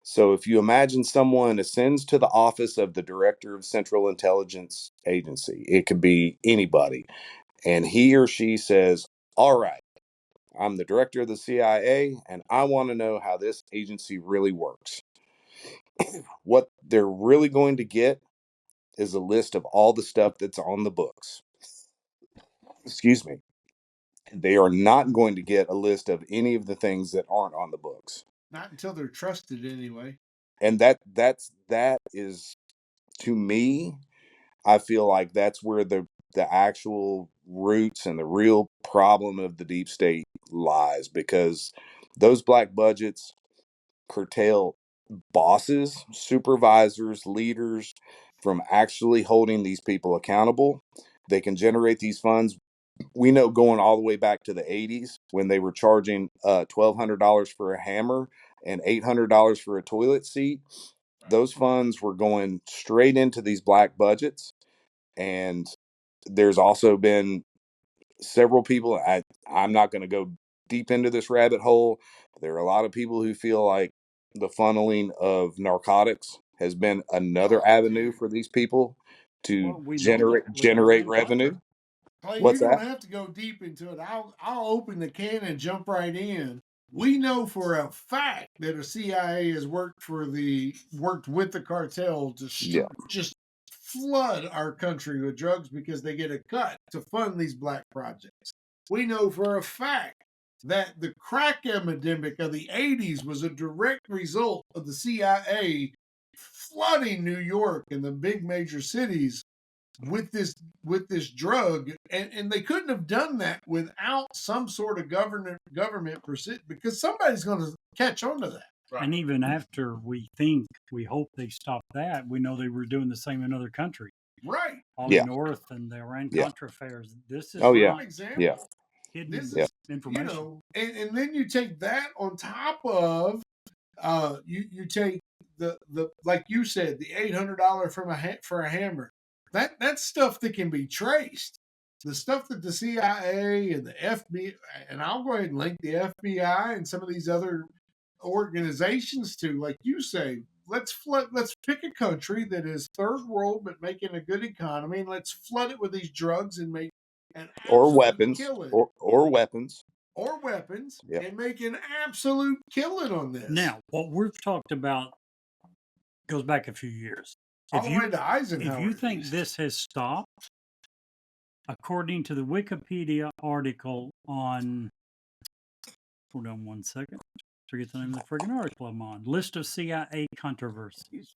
So if you imagine someone ascends to the office of the Director of Central Intelligence Agency, it could be anybody, and he or she says, all right, I'm the director of the CIA, and I want to know how this agency really works. What they're really going to get is a list of all the stuff that's on the books. Excuse me. They are not going to get a list of any of the things that aren't on the books. Not until they're trusted, anyway. And that is, to me, I feel like that's where the actual roots and the real problem of the deep state lies, because those black budgets curtail bosses, supervisors, leaders from actually holding these people accountable. They can generate these funds. We know going all the way back to the 80s when they were charging $1,200 for a hammer and $800 for a toilet seat. Those funds were going straight into these black budgets. And there's also been several people, I'm not going to go deep into this rabbit hole. There are a lot of people who feel like the funneling of narcotics has been another avenue for these people to Well, we know generate that with Iran revenue. Contra. Clay, What's you don't that? have to go deep into it. I'll open the can and jump right in. We know for a fact that a CIA has worked with the cartel to Yeah. just flood our country with drugs because they get a cut to fund these black projects. We know for a fact that the crack epidemic of the 80s was a direct result of the CIA flooding New York and the big major cities with this drug, and they couldn't have done that without some sort of government because somebody's going to catch on to that. Right. And even after we hope they stop that, we know they were doing the same in other countries. Right. Ollie Yeah. North and the Iran Yeah. Contra affairs. This is Oh, yeah. Prime example. Yeah. hidden This Yeah. is information. and then you take that on top of you take the like you said, the $800 for a hammer. That's stuff that can be traced. The stuff that the CIA and the FBI, and I'll go ahead and link the FBI and some of these other organizations to, like you say, let's pick a country that is third world but making a good economy, and let's flood it with these drugs and make an Or absolute weapons. killing. Or weapons. Or weapons, Yeah. and make an absolute killing on this. Now, what we've talked about goes back a few years. all the way to Eisenhower. If you at think least. this has stopped, according to the Wikipedia article on, hold on one second, forget the name of the friggin' article I'm on, list of CIA controversies.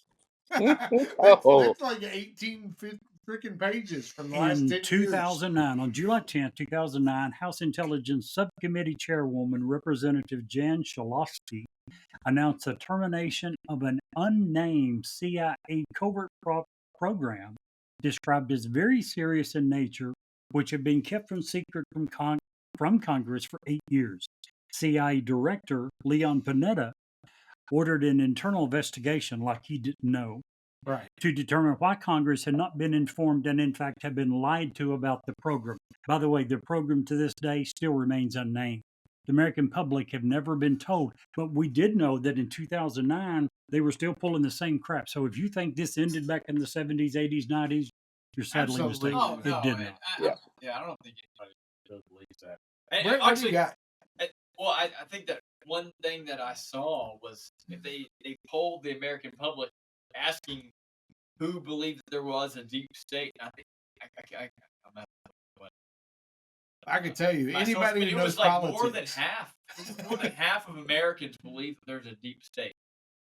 that's like 18 freaking pages from the last 10 In years. 2009, on July 10th, 2009, House Intelligence Subcommittee Chairwoman Representative Jan Schalofsky announced the termination of an unnamed CIA covert program described as very serious in nature, which had been kept from secret from Congress for 8 years. CIA Director Leon Panetta ordered an internal investigation, like he didn't know, Right. to determine why Congress had not been informed and, in fact, had been lied to about the program. By the way, the program to this day still remains unnamed. The American public have never been told, but we did know that in 2009, they were still pulling the same crap. So if you think this ended back in the 70s, 80s, 90s, you're sadly Absolutely. mistaken. Oh, no. It did not. I don't think anybody believes that. And Brett, what do actually, you got? well, I think that one thing that I saw was if they polled the American public asking who believed that there was a deep state. And I think I'm not, I can tell you, my source, anybody but who it knows was like politics. more than half of Americans believe that there's a deep state.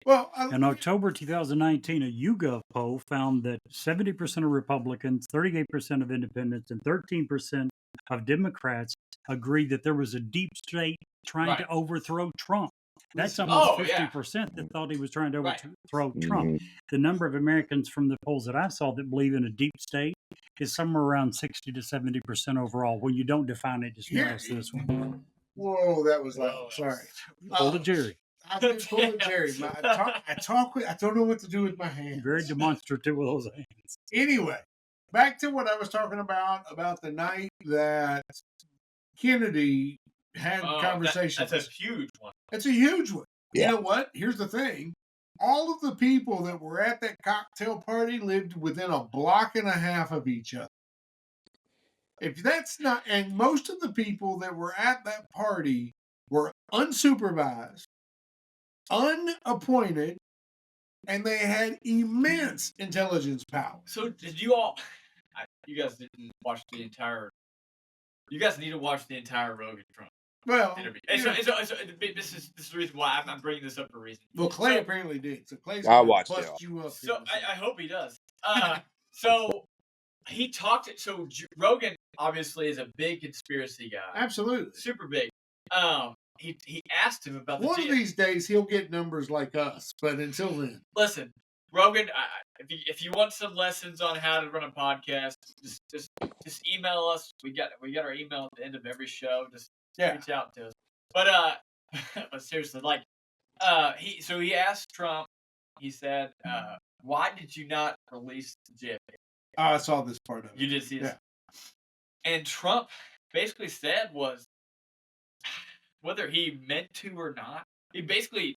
Well, In October 2019, a YouGov poll found that 70% of Republicans, 38% of independents, and 13% of Democrats agreed that there was a deep state trying to Right. overthrow Trump. That's Listen- almost Oh, yeah. 50% that thought he was trying to Right. overthrow Trump. Mhm. The number of Americans from the polls that I saw that believe in a deep state is somewhere around 60 to 70% overall. When you don't define it, just Here- narrows to this one. whoa, that was Whoa, loud. Sorry. Pull the Jerry. I've been pulling Jerry. I don't know what to do with my hands. Very demonstrative with those hands. Anyway, back to what I was talking about the night that Kennedy had conversations. That's a huge one. It's a huge one. Yeah. You know what? Here's the thing. All of the people that were at that cocktail party lived within a block and a half of each other. If that's not, and most of the people that were at that party were unsupervised, unappointed, and they had immense intelligence power. So did you all? You guys didn't watch the entire. You guys need to watch the entire Rogan Trump Well, interview. you know, This is the reason why I'm bringing this up for a reason. well, Clay So- apparently did. So Clay's I gonna watched it bust all. you up. So here. I hope he does. So he talked. So Rogan obviously is a big conspiracy guy, Absolutely. super big. He asked him about the One of these days he'll get numbers like us, but until then, Listen, Rogan. If you want some lessons on how to run a podcast, just email us. We got our email at the end of every show. Just yeah. reach out to us. But but seriously, like he asked Trump. He said, "Why did you not release JFK?" I saw this part of it. You did see this. Yeah. And Trump basically said was, whether he meant to or not, he basically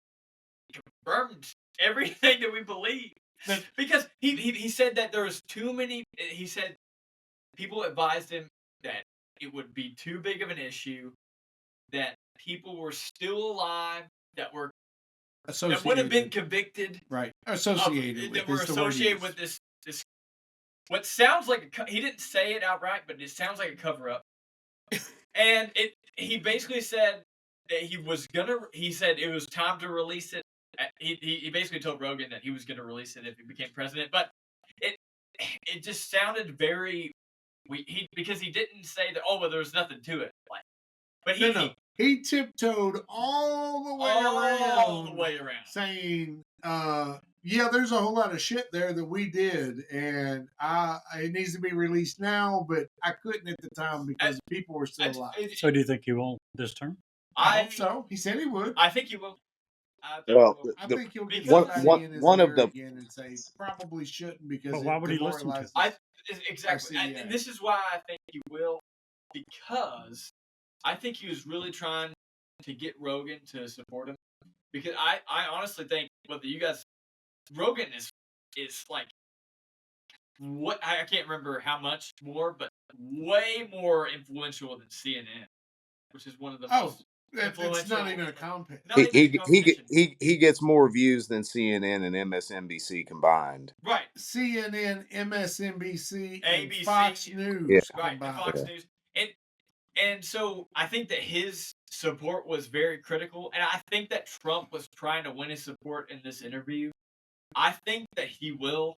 confirmed everything that we believe. Because he said that there was too many. He said people advised him that it would be too big of an issue, that people were still alive that would have been convicted, right? Associated that with were is the word he associated used. with this what sounds like he didn't say it outright, but it sounds like a cover up. And he basically said that he said it was time to release it. He basically told Rogan that he was gonna release it if he became president, but it just sounded very because he didn't say that. Oh, well, there was nothing to it. Like, but he tiptoed all the way around, saying, "Yeah, there's a whole lot of shit there that we did, and it needs to be released now, but I couldn't at the time because people were still alive." So, do you think he will this term? I hope so. He said he would. I think he will. Well, I think he'll get one of the again and say probably shouldn't because. But why would he listen to? Exactly, and this is why I think he will, because I think he was really trying to get Rogan to support him. Because I honestly think whether you guys, Rogan is like what I can't remember how much more, but way more influential than CNN, which is one of the most influential. It's not even a competition. He gets more views than CNN and MSNBC combined. Right. CNN, MSNBC, ABC, and Fox News. Yeah. Right, and Fox News. And so I think that his support was very critical, and I think that Trump was trying to win his support in this interview. I think that he will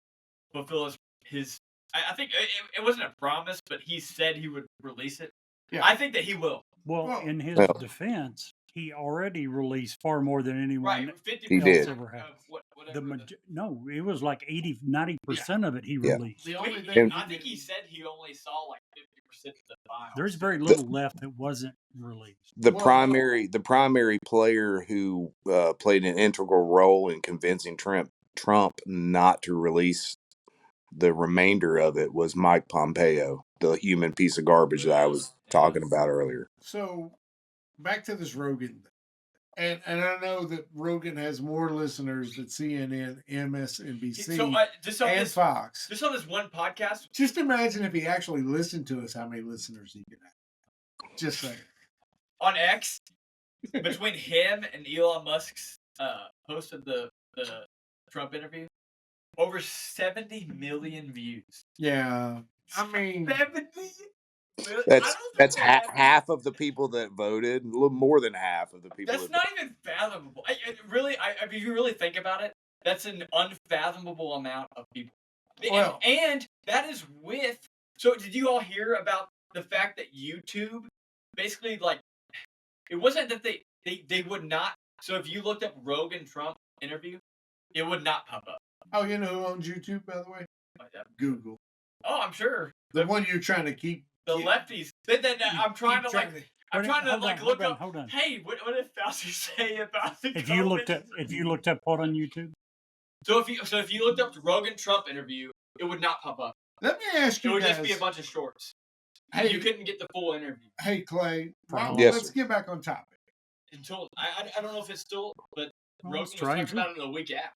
fulfill his I think it wasn't a promise, but he said he would release it. Yeah. I think that he will. Well, in his defense, he already released far more than anyone else ever had. No, it was like 90% of it he released. The only thing, I think he said he only saw like 50% of the file. There's very little left that wasn't released. The primary player who played an integral role in convincing Trump not to release the remainder of it was Mike Pompeo, the human piece of garbage that I was talking about earlier. So back to this Rogan. And I know that Rogan has more listeners than CNN, MSNBC, and Fox. Just on this one podcast. Just imagine if he actually listened to us, how many listeners he could have. Just saying. On X, between him and Elon Musk's post of the Trump interview, over 70 million views. Yeah. I mean, 70? That's half of the people that voted, a little more than half of the people. That's not even fathomable. If you really think about it, that's an unfathomable amount of people. Well, and that is with. So, did you all hear about the fact that YouTube basically, like, it wasn't that they would not. So, if you looked up Rogan Trump interview, it would not pop up. Oh, you know who owns YouTube, by the way? Google. Oh, I'm sure. The one you're trying to keep. The lefties. I'm trying to look up. Hold on. Hey, what did Fauci say about the If you looked up what on YouTube? So if you looked up the Rogan Trump interview, it would not pop up. Let me ask you. It would just be a bunch of shorts. Hey, you couldn't get the full interview. Hey, Clay. Well, let's get back on topic. Until I don't know if it's still, but Rogan was talking about it in the week after.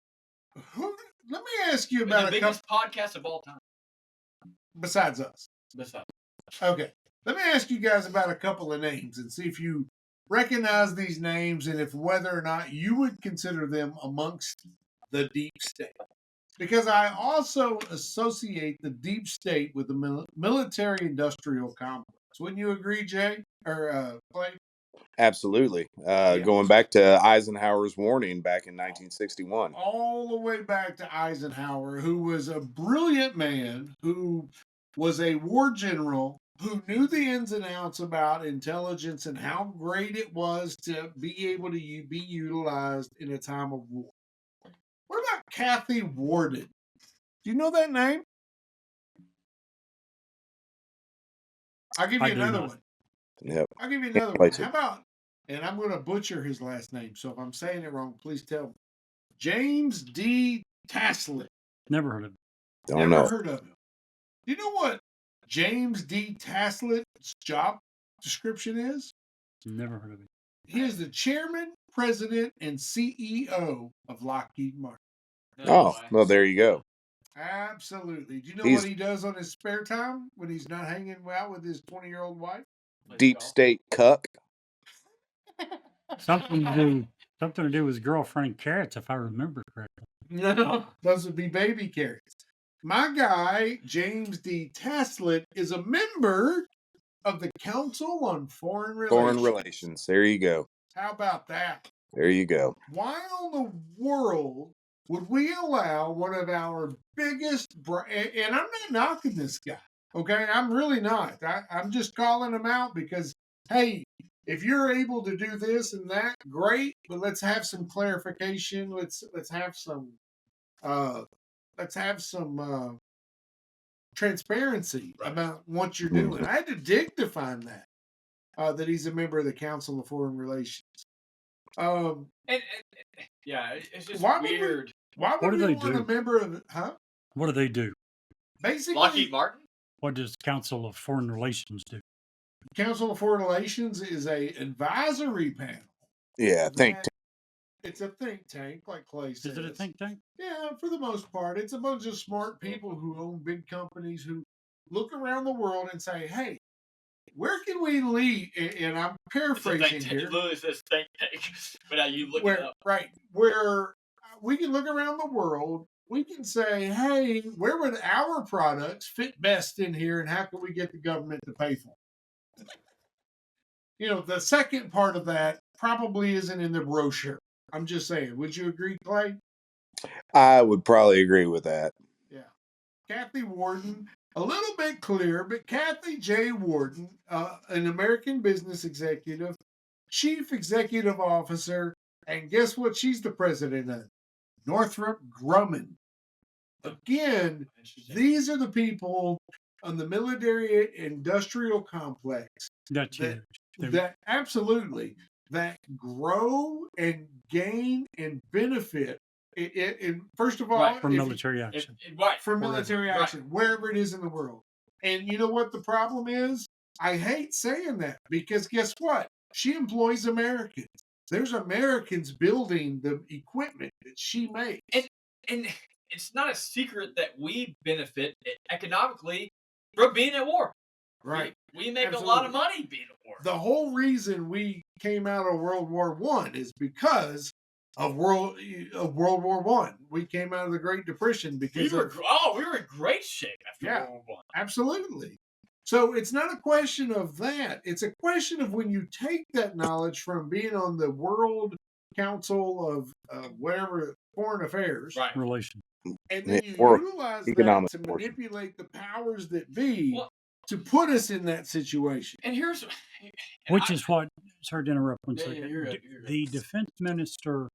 Let me ask you about the biggest podcast of all time. Besides us. Okay. Let me ask you guys about a couple of names and see if you recognize these names and if whether or not you would consider them amongst the deep state. Because I also associate the deep state with the military-industrial complex. Wouldn't you agree, Jay? Or Clay? Absolutely. Going back to Eisenhower's warning back in 1961. All the way back to Eisenhower, who was a brilliant man, who was a war general, who knew the ins and outs about intelligence and how great it was to be able to be utilized in a time of war. What about Kathy Warden? Do you know that name? I'll give you another one. Yep. I'll give you another one. How about, and I'm going to butcher his last name, so if I'm saying it wrong, please tell me. James D. Taslett. Never heard of him. Never heard of him. Do you know what James D. Taslett's job description is? Never heard of him. He is the chairman, president, and CEO of Lockheed Martin. Well, there you go. Absolutely. Do you know He's what he does on his spare time when he's not hanging out with his 20-year-old wife? deep state cuck. Something to do with his girlfriend carrots, if I remember correctly. No. Those would be baby carrots. My guy, James D. Taslett, is a member of the Council on Foreign Relations. Foreign relations. There you go. How about that? There you go. Why in the world would we allow one of our biggest, and I'm not knocking this guy, okay? I'm really not. I'm just calling him out because, hey, if you're able to do this and that, great. But let's have some clarification. Let's have some transparency about what you're doing. I had to dig to find that he's a member of the Council of Foreign Relations. And yeah, it's just Why would we- weird. Why What would do we they want do? a member of? Huh? What do they do? Basically, Lockheed Martin? What does Council of Foreign Relations do? Council of Foreign Relations is a advisory panel. Yeah, think that- It's a think tank, like Clay says. Is it a think tank? Yeah, for the most part, it's a bunch of smart people who own big companies who look around the world and say, "Hey, where can we lead?" And I'm It's a paraphrasing think tank. here. It literally says think tank. But now you look it Where up. right where we can look around the world, we can say, "Hey, where would our products fit best in here, and how can we get the government to pay for them?" You know, the second part of that probably isn't in the brochure. I'm just saying. Would you agree, Clay? I would probably agree with that. Yeah. Kathy Warden, a little bit clear, but Kathy J. Warden, an American business executive, chief executive officer, and guess what she's the president of? Northrop Grumman. Again, these are the people on the military industrial complex That's that, huge. They're- that absolutely that grow and gain and benefit. And first of all, Right, from if- military action. Right. for Wherever. military Right. action, wherever it is in the world. And you know what the problem is? I hate saying that because guess what? She employs Americans. There's Americans building the equipment that she makes. And it's not a secret that we benefit economically from being at war. Right. We make a lot of money being at war. The whole reason we came out of World War One is because of World War One. We came out of the Great Depression we because were of, we were in great shape after Yeah. World War One. absolutely. So it's not a question of that. It's a question of when you take that knowledge from being on the World Council of whatever foreign affairs, Right. Relation. and then you World utilize Economic that to Force. manipulate the powers that be Well- to put us in that situation. And here's Which is what, sorry to interrupt one Yeah, yeah, second. you're good, you're good. The defense minister,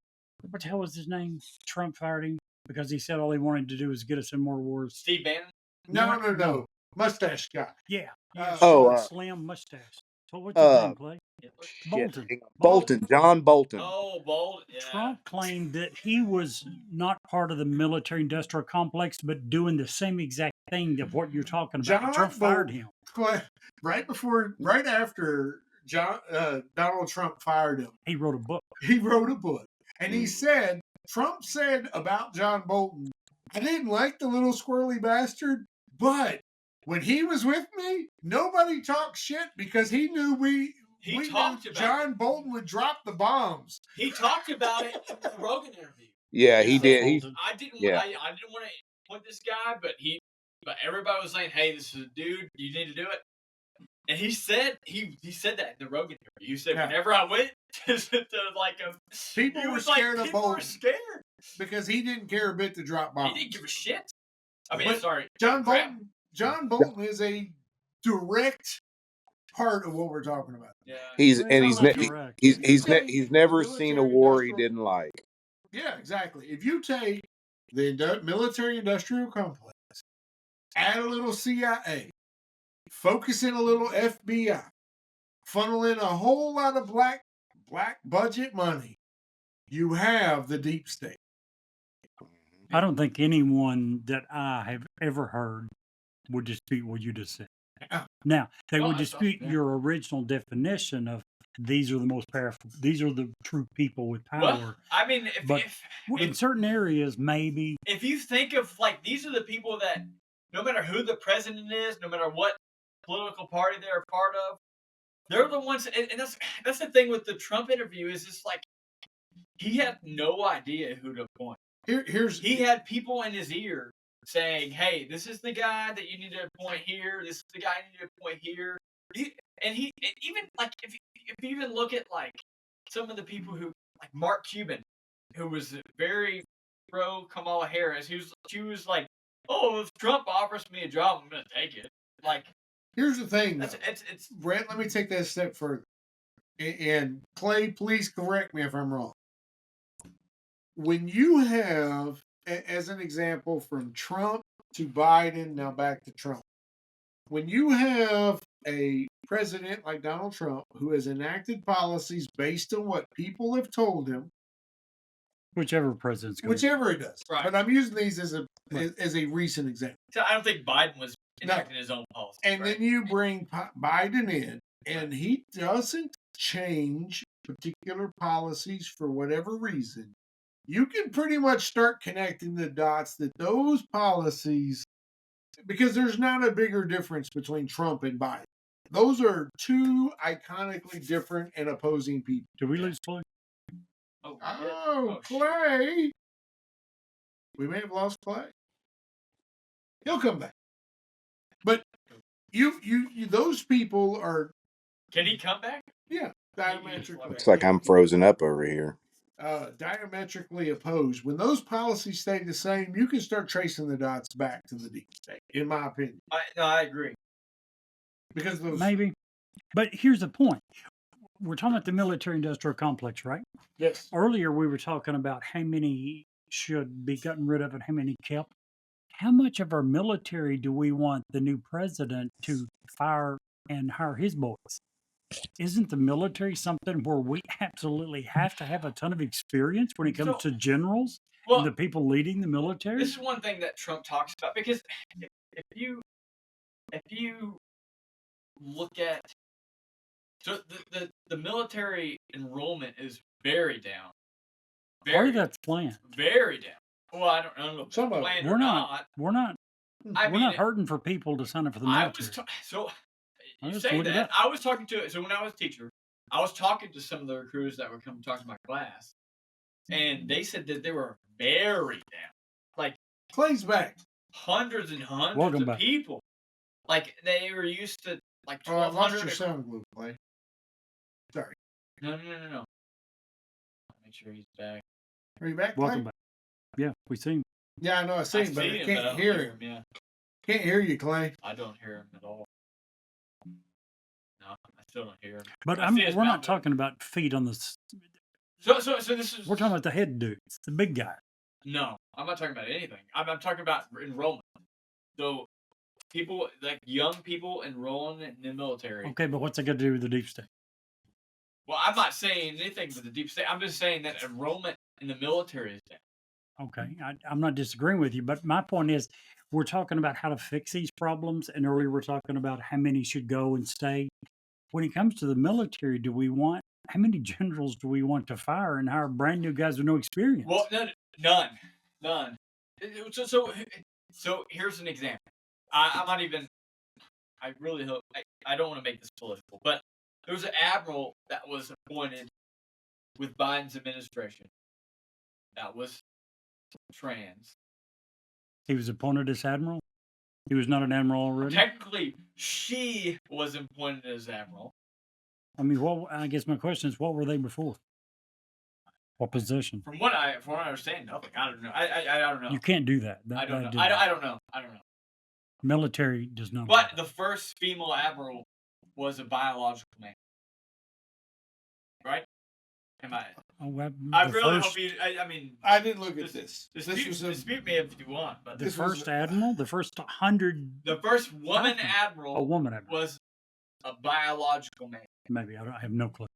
what the hell was his name? Trump fired him because he said all he wanted to do was get us in more wars. Steve Bannon. No. Mustache guy. Yeah. Oh, slim mustache. So what's his name, Clay? Shit. Bolton. Bolton. John Bolton. Oh, bold. Yeah. Trump claimed that he was not part of the military industrial complex, but doing the same exact thing of what you're talking about. John Trump fired Bolton. him. Right after Donald Trump fired him, He wrote a book. he wrote a book, and Mm. he said, Trump said about John Bolton, "I didn't like the little squirrely bastard, but when he was with me, nobody talked shit because he knew we He knew talked about John Bolton would drop the bombs." He talked about it in the Rogan interview. Yeah, he So did. He's Bolton- I didn't. Yeah. I didn't want to point this guy, but everybody was saying, "Hey, this is a dude. You need to do it." And he said that in the Rogan interview. He said, Yeah. "Whenever I went to like a People he were was like, scared of people were Bolton scared. because he didn't care a bit to drop bombs. He didn't give a shit. I mean, But sorry, John crap. Bolton is a direct part of what we're talking about. Yeah. he's Well, and it's he's not ne- correct. he's never seen a Military war he industrial- didn't like. Yeah, exactly. If you take the military industrial complex, add a little CIA, focus in a little FBI, funnel in a whole lot of black budget money, you have the deep state. I don't think anyone that I have ever heard would dispute what you just said. Yeah. Now, they Well, would I thought- dispute yeah. your original definition of these are the most powerful. These are the true people with power. Well, I mean, But in certain areas, maybe. if you think of like these are the people that no matter who the president is, no matter what political party they're a part of, they're the ones. And that's the thing with the Trump interview is just like he had no idea who to appoint. He had people in his ear saying, "Hey, this is the guy that you need to appoint here. This is the guy you need to appoint here." And even like if you even look at like some of the people who like Mark Cuban, who was very pro Kamala Harris, she was like, "Oh, if Trump offers me a job, I'm gonna take it." Like, here's the thing, that's, though. it's Brent, let me take that a step further. And Clay, please correct me if I'm wrong. When you have, as an example, from Trump to Biden, now back to Trump, when you have a president like Donald Trump who has enacted policies based on what people have told him, Whichever president's going whichever he does. Right. But I'm using these as a Right. as a recent example. so I don't think Biden was enacting his own policy. And then you bring Biden in, and he doesn't change particular policies for whatever reason. You can pretty much start connecting the dots that those policies, because there's not a bigger difference between Trump and Biden. Those are two iconically different and opposing people. Did we lose Clay? Oh, shit. Clay. We may have lost Clay. He'll come back. But you those people are, Can he come back? diametrically. Looks like I'm frozen up over here. Diametrically opposed. When those policies stay the same, you can start tracing the dots back to the deep state, in my opinion. I agree. Because those Maybe. But here's the point. We're talking about the military-industrial complex, right? yes. Earlier, we were talking about how many should be gotten rid of and how many kept. How much of our military do we want the new president to fire and hire his boys? Isn't the military something where we absolutely have to have a ton of experience when it comes to generals and the people leading the military? This is one thing that Trump talks about because if you look at the military enrollment is very down. Part of that's planned. Very down. Well, I don't know if Some of it. planned We're or not. We're not. I We're mean, not hurting for people to sign up for the I military. was so I you just say looked it that. up. I was talking to so when I was a teacher, I was talking to some of the recruiters that were coming to talk to my class, and they said that they were very down, like Clay's back. hundreds and hundreds Welcome of back. people. Like they were used to like Oh, I lost 1,200. your sound glue, Clay. Sorry. No. Make sure he's back. Are you back, Clay? Welcome back. Yeah, we seen. Yeah, I know I see him, but I but I can't don't hear him. Yeah, Can't hear you, Clay. I don't hear him at all. No, I still don't hear him. But I see his we're mouth not moving. talking about feet on the. So this is. We're talking about the head dudes, the big guy. No, I'm not talking about anything. I'm talking about enrollment. So people like young people enrolling in the military. Okay, but what's it got to do with the deep state? Well, I'm not saying anything with the deep state. I'm just saying that enrollment in the military is down. Okay, I'm not disagreeing with you, but my point is, we're talking about how to fix these problems, and earlier we're talking about how many should go and stay. When it comes to the military, how many generals do we want to fire and hire brand new guys with no experience? Well, none. So here's an example. I'm not even. I really hope. I don't want to make this political, but there was an admiral that was appointed with Biden's administration. That was trans. He was appointed as admiral. He was not an admiral already. Technically, she was appointed as admiral. I mean, I guess my question is, what were they before? What position? From what I understand, nothing. I don't know. I don't know. You can't do that. I don't know. do I that. don't know. I don't know. Military does not. But the first female admiral was a biological man. Right? Am I? I really hope you. I mean, I didn't look at this. This dispute, was a, dispute me if you want, but the this was first admiral, the first 100, the first woman Nothing. admiral a woman admiral. was a biological man. Maybe I have no clue.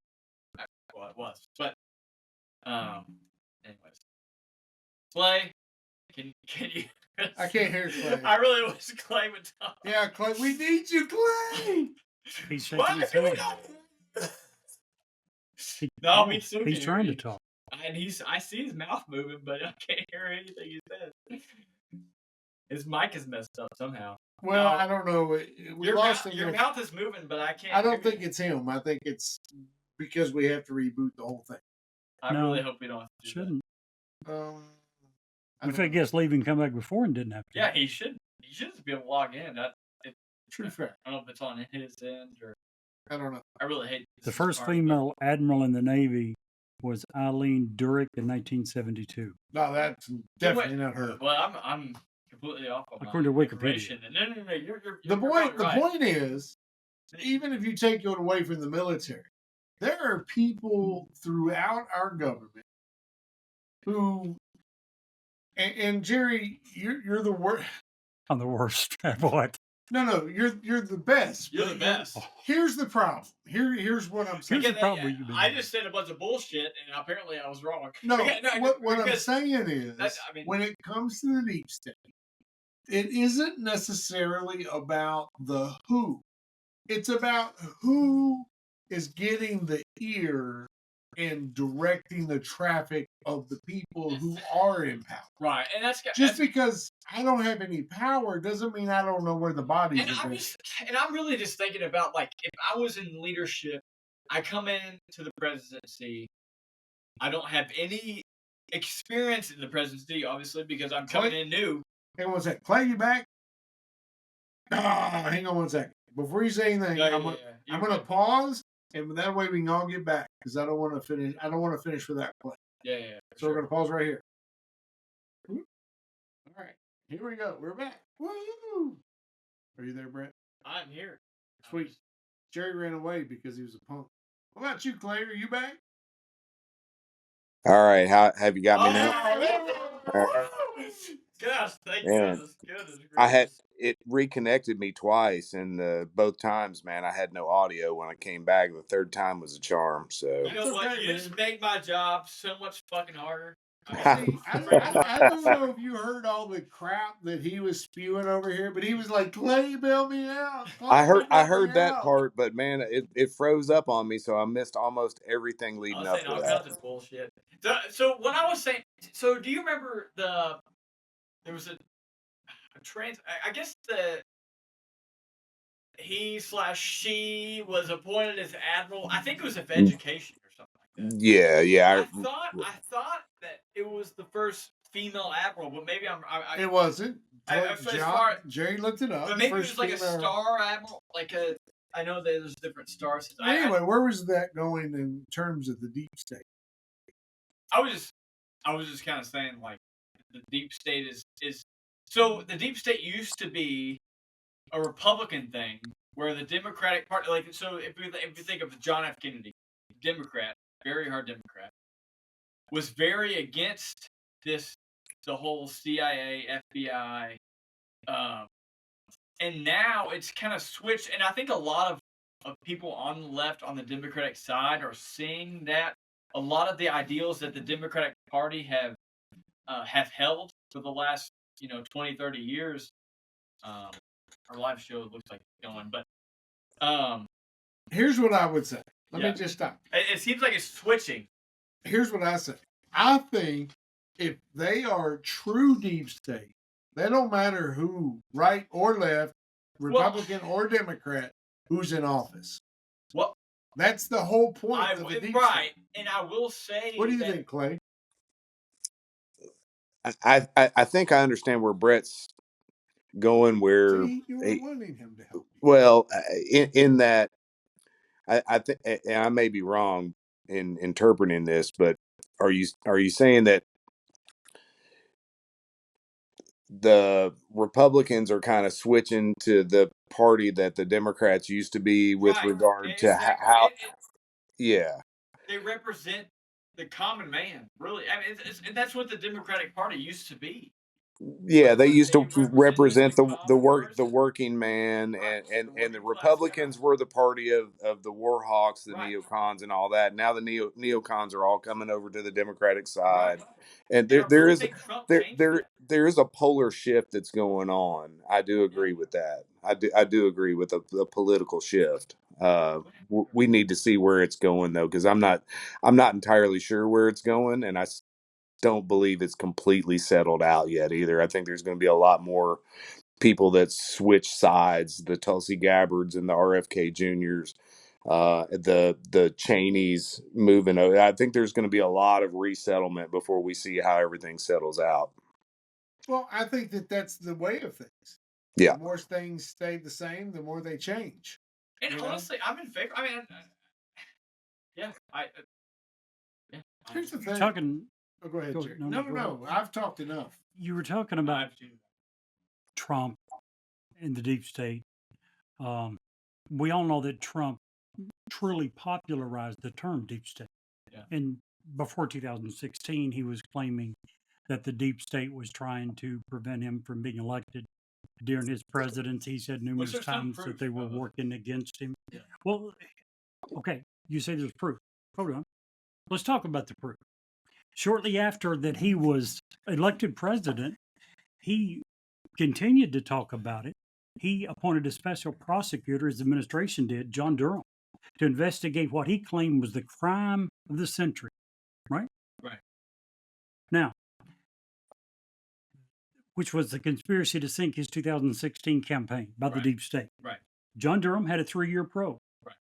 Well, it was, but anyways, Clay, can you? I can't hear Clay. I really wish Clay would talk. Yeah, Clay, we need you, Clay. He's Why shaking his can we head. not? No, me too. He's trying to talk. And I see his mouth moving, but I can't hear anything he says. His mic is messed up somehow. Well, I don't know. We lost him. Your mouth is moving, but I can't. I don't think it's him. I think it's because we have to reboot the whole thing. I really hope we don't have to do Shouldn't. I If I guess leave and come back before and didn't have to. Yeah, he should. He should be able to log in. True fact. I don't know if it's on his end or. I don't know. I really hate The first female admiral in the Navy was Eileen Durrick in 1972. No, that's definitely not her. Well, I'm completely off on According to Wikipedia. information. No. You're The right. point is, even if you take it away from the military, there are people throughout our government who, and Jerry, you're the worst. I'm the worst at what? No, you're the best. You're the best. Here's the problem. Here's what I'm saying. Here's the problem with you, I just said a bunch of bullshit, and apparently I was wrong. No, what I'm because saying is, when it comes to the deep state, it isn't necessarily about the who. It's about who is getting the ear and directing the traffic of the people who are in power. Right, and just because I don't have any power doesn't mean I don't know where the bodies are. And I'm really just thinking about, like, if I was in leadership, I come into the presidency, I don't have any experience in the presidency, obviously, because I'm coming in new. Hang on one second. Clay, you back? Hang on one second. Before you say anything, I'm going to pause, and that way we can all get back, because I don't want to finish. I don't want to finish without Clay. Yeah. So we're going to pause right here. All right. Here we go. We're back. Woo! Are you there, Brett? I'm here. Sweet. Jerry ran away because he was a punk. What about you, Clay? Are you back? All right. How have you got me now? Gosh, thank goodness. I had it reconnected me twice, and both times, man, I had no audio when I came back. The third time was a charm. So you know what? You just make my job so much fucking harder. I don't know if you heard all the crap that he was spewing over here, but he was like, "Clay, bail me out." I heard that part, but man, it froze up on me, so I missed almost everything leading up to that. That's bullshit. So what I was saying, so do you remember there was a trans? I guess he/she was appointed as admiral. I think it was of education or something like that. Yeah. I thought that it was the first female admiral, but maybe it wasn't. Jerry looked it up. But maybe it was like a star admiral, I know there's different stars. Anyway, where was that going in terms of the deep state? I was just kind of saying, like, the deep state is so the deep state used to be a Republican thing where the Democratic Party, like, so if you think of John F. Kennedy, Democrat, very hard Democrat, was very against the whole CIA, FBI, and now it's kind of switched, and I think a lot of people on the left, on the Democratic side, are seeing that a lot of the ideals that the Democratic Party have held for the last 20, 30 years. Our live show looks like it's going, but here's what I would say. Let me just stop. It seems like it's switching. Here's what I say. I think if they are true deep state, they don't matter who, right or left, Republican or Democrat, who's in office. Well, that's the whole point of the deep right. state. And I will say, what do you think, Clay? I think I understand where Brett's going. Where you were wanting him to help. Well, in that, I think, and I may be wrong in interpreting this, but are you saying that the Republicans are kind of switching to the party that the Democrats used to be with regard to how? Yeah, they represent the common man, really. I mean, and that's what the Democratic Party used to be. Yeah, But they when used to they represent represented the commerce, the working man, right, and the working class guy, Republicans were the party of the war hawks, the right, neocons, and all that. Now the neocons are all coming over to the Democratic right. side, and And I there really is think Trump changed that. there is a polar shift that's going on. I do Yeah. agree with that. I do agree with the political shift. We need to see where it's going though, because I'm not entirely sure where it's going, and I don't believe it's completely settled out yet either. I think there's going to be a lot more people that switch sides, the Tulsi Gabbards and the RFK Juniors, the Cheneys moving over. I think there's going to be a lot of resettlement before we see how everything settles out. Well, I think that that's the way of things. Yeah. The more things stay the same, the more they change. And You know? honestly, I'm in favor. I mean, yeah, Here's the You're thing. talking. Oh, go ahead, Go- Jerry. no, No, go no, ahead. no. I've talked enough. You were talking about Trump and the deep state. We all know that Trump truly popularized the term deep state. Yeah. And before 2016, he was claiming that the deep state was trying to prevent him from being elected. During his presidency, he said numerous there's no times proof that they were of it. working against him. Yeah. Well, okay, you say there's proof. Hold on. Let's talk about the proof. Shortly after that he was elected president, he continued to talk about it. He appointed a special prosecutor, his administration did, John Durham, to investigate what he claimed was the crime of the century, right? Right. Now, which was the conspiracy to sink his 2016 campaign by the Right. deep state. Right. John Durham had a 3-year probe. Right.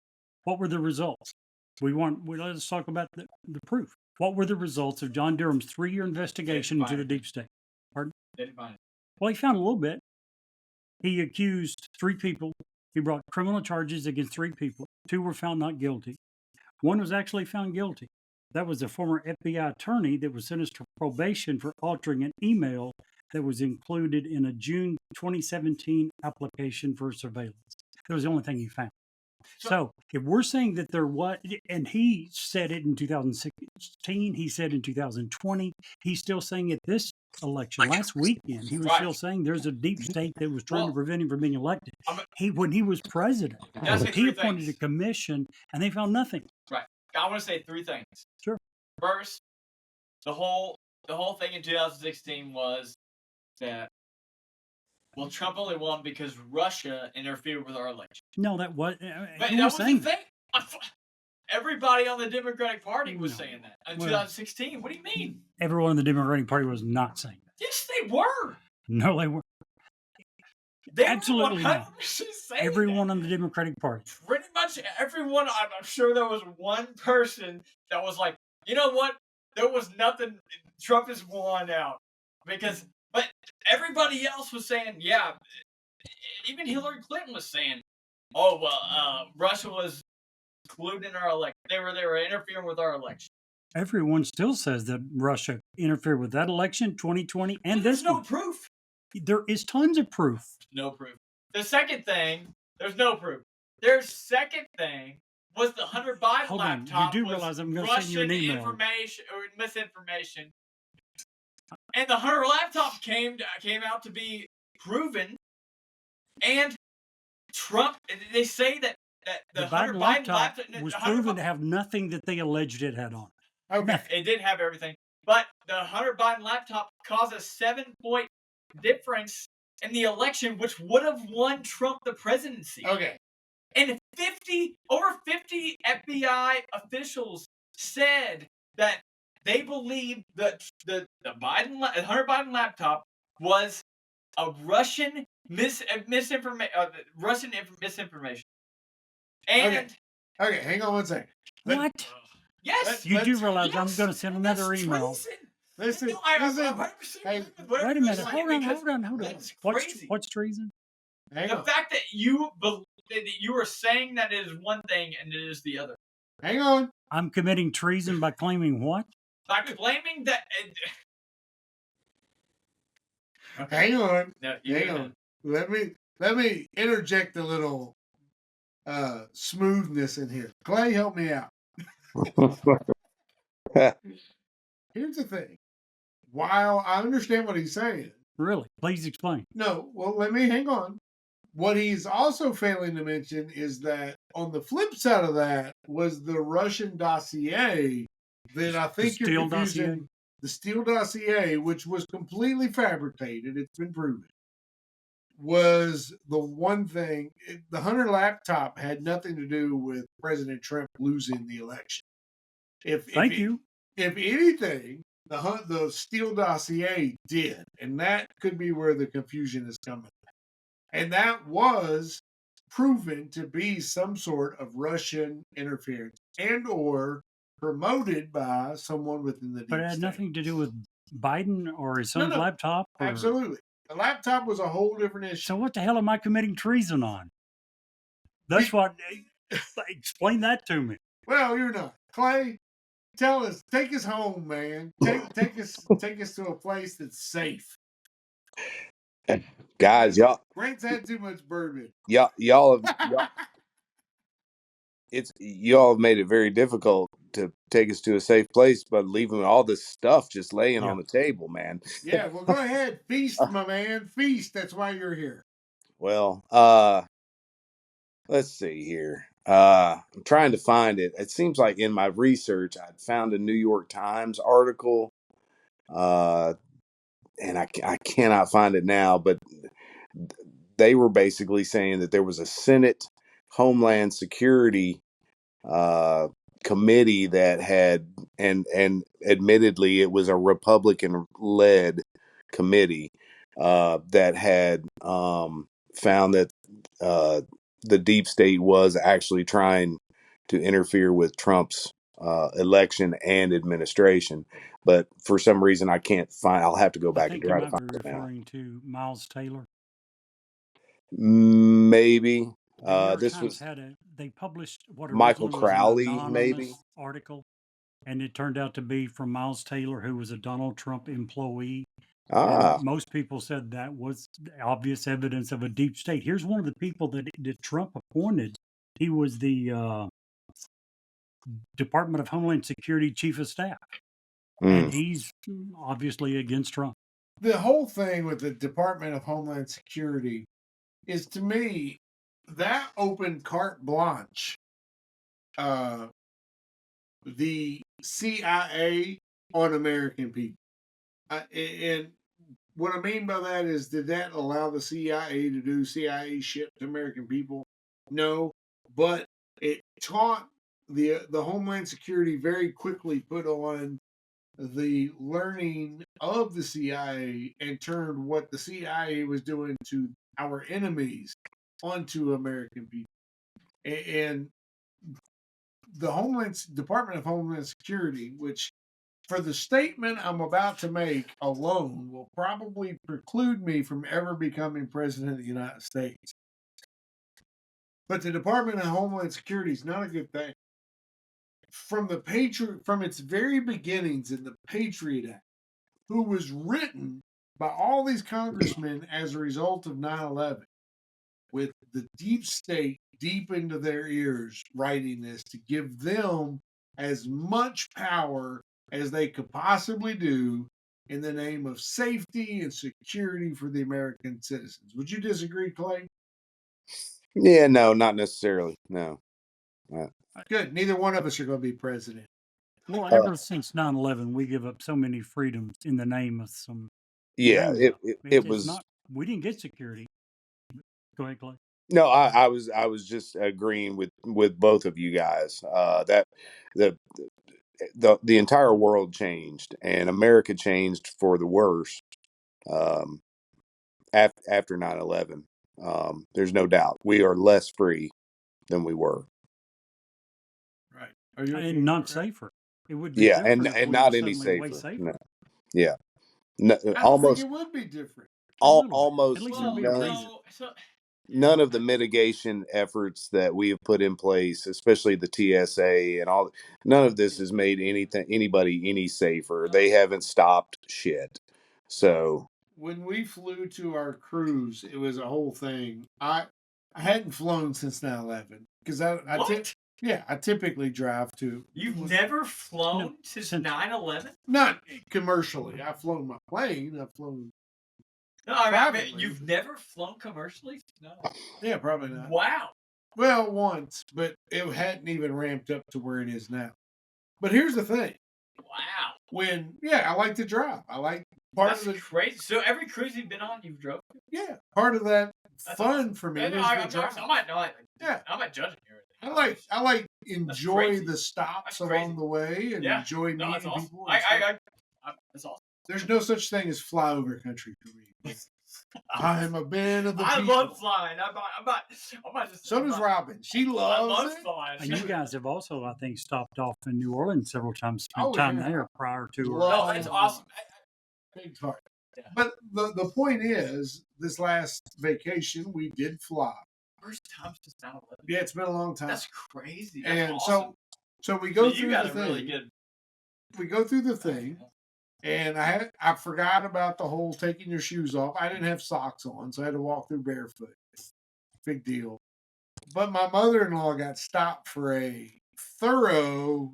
What were the results? Let's talk about the proof. What were the results of John Durham's 3-year investigation into the deep state? Pardon? They didn't find it. Well, he found a little bit. He accused 3 people. He brought criminal charges against 3 people. 2 were found not guilty. 1 was actually found guilty. That was a former FBI attorney that was sentenced to probation for altering an email that was included in a June 2017 application for surveillance. That was the only thing he found. So if we're saying that there was, and he said it in 2016, he said in 2020, he's still saying at this election, last weekend, he was Right. still saying there's a deep state that was trying to Well, prevent him from being elected. I'm- When he was president, That's he three appointed a things. commission and they found nothing. I want to say 3 things. Sure. First, the whole thing in 2016 was that Trump only won because Russia interfered with our election. No, that was, But who that was was the saying thing. Everybody on the Democratic Party was No. saying that in Well- 2016. What do you mean? everyone in the Democratic Party was not saying that. Yes, they were. No, they were. They Absolutely were not. 100% saying Everyone that. on the Democratic Party. Pretty much everyone. I'm sure there was one person that was like, you know what? There was nothing. Trump is won out but everybody else was saying, yeah. Even Hillary Clinton was saying, oh well, Russia was colluding in our election. They were interfering with our election. Everyone still says that Russia interfered with that election, 2020, and But there's this no one. proof. There is tons of proof. No proof. The second thing, there's no proof. Their second thing was the Hunter Biden Hold on, you laptop do was realize I'm gonna send you Russian an email. information or misinformation, and the Hunter laptop came out to be proven. And Trump, they say that The Hunter Biden Biden laptop laptop was Hunter proven to have nothing that they alleged it had on it. Okay. It did have everything, but the Hunter Biden laptop caused a 7-point difference in the election, which would have won Trump the presidency. Okay. And over 50 FBI officials said that they believed that the Hunter Biden laptop was a Russian misinformation. And Okay, hang on one second. What? yes, You do let's- realize I'm yes, going to send and that's another email. treason. Listen, No, I'm listen. 100% Hey, agree with whatever Wait a you're minute. saying, Hold on. because that's What's, crazy. what's treason? Hang The on. fact that you are saying that it is one thing and it is the other. Hang on. I'm committing treason by claiming what? By claiming that. Hang on. No, you Hang do on. Let me interject a little smoothness in here. Clay, help me out. Here's the thing. While I understand what he's saying, Really? Please explain. No, well, let me hang on. What he's also failing to mention is that on the flip side of that was the Russian dossier that I think you're Steele confusing. dossier? The Steele dossier, which was completely fabricated, it's been proven, was the one thing. The Hunter laptop had nothing to do with President Trump losing the election. Thank you. If anything, the Steele dossier did, and that could be where the confusion is coming. And that was proven to be some sort of Russian interference and or promoted by someone within the deep But it had state. nothing to do with Biden or his son's No. laptop? Or... Absolutely. The laptop was a whole different issue. So what the hell am I committing treason on? That's what... Explain that to me. Well, you're not. Clay, tell us. Take us home, man. Take us to a place that's safe. Guys, Grant's had too much bourbon. y'all have made it very difficult to take us to a safe place, but leaving all this stuff just laying on the table, man. Yeah, well, go ahead. Feast, my man. Feast. That's why you're here. Well, let's see here. I'm trying to find it. It seems like in my research, I'd found a New York Times article, and I cannot find it now, but they were basically saying that there was a Senate Homeland Security committee that had, and admittedly it was a Republican-led committee that had found that the deep state was actually trying to interfere with Trump's election and administration. But for some reason, I can't find. I'll have to go back and try to find it now. Referring to Miles Taylor. Maybe this Times was they published what Michael originally was an Crowley, anonymous maybe article, and it turned out to be from Miles Taylor, who was a Donald Trump employee. Ah, And most people said that was obvious evidence of a deep state. Here's one of the people that Trump appointed. He was the Department of Homeland Security Chief of Staff. And he's obviously against Trump. The whole thing with the Department of Homeland Security is, to me, that opened carte blanche the CIA on American people. And what I mean by that is, did that allow the CIA to do CIA shit to American people? No, but it taught the Homeland Security very quickly put on the learning of the CIA and turned what the CIA was doing to our enemies onto American people. And the Department of Homeland Security, which for the statement I'm about to make alone will probably preclude me from ever becoming president of the United States. But the Department of Homeland Security is not a good thing. From its very beginnings in the Patriot Act, who was written by all these congressmen as a result of 9/11, with the deep state deep into their ears writing this to give them as much power as they could possibly do in the name of safety and security for the American citizens. Would you disagree, Clay? Yeah, no, not necessarily. No. Good. Neither one of us are going to be president. Well, ever since 9/11, we give up so many freedoms in the name of some. Yeah, it was not. We didn't get security. Go ahead, Clay. No, I was just agreeing with both of you guys. That the entire world changed, and America changed for the worse after 9/11. There's no doubt we are less free than we were. Right. And not safer. It would be and not any safer. No. Yeah. No, I almost think it would be different. Almost none. None of the mitigation efforts that we have put in place, especially the TSA and all, none of this has made anybody any safer. They haven't stopped shit. So when we flew to our cruise, it was a whole thing. I hadn't flown since 9/11 because I typically drive to. You've never flown since 9/11? Not commercially. I've flown my plane. I've flown No, I mean, Privately. you've never flown commercially? No. Yeah, probably not. Wow. Well, once, but it hadn't even ramped up to where it is now. But here's the thing. Wow. I like to drive. I like part That's of the crazy. So every cruise you've been on, you've drove? part of that That's fun awesome. for me And is I'm the drive. not judging you. I like enjoy crazy. the stops That's crazy. along the way and enjoy No, meeting that's awesome. people. and stuff. That's awesome. There's no such thing as flyover country for me. I'm a man of the I people. love flying. I'm not just. So does Robin. She I loves love it. flying. And you guys have also, I think, stopped off in New Orleans several times, spent Oh, time yeah. there prior to. Love No, that's awesome. Big part. Yeah. But the point is, this last vacation we did fly. First time since 9/11. Yeah, it's been a long time. That's crazy. That's and awesome. so we go So you through got the a thing. really good. We go through the thing, and I forgot about the whole taking your shoes off. I didn't have socks on, so I had to walk through barefoot. Big deal. But my mother-in-law got stopped for a thorough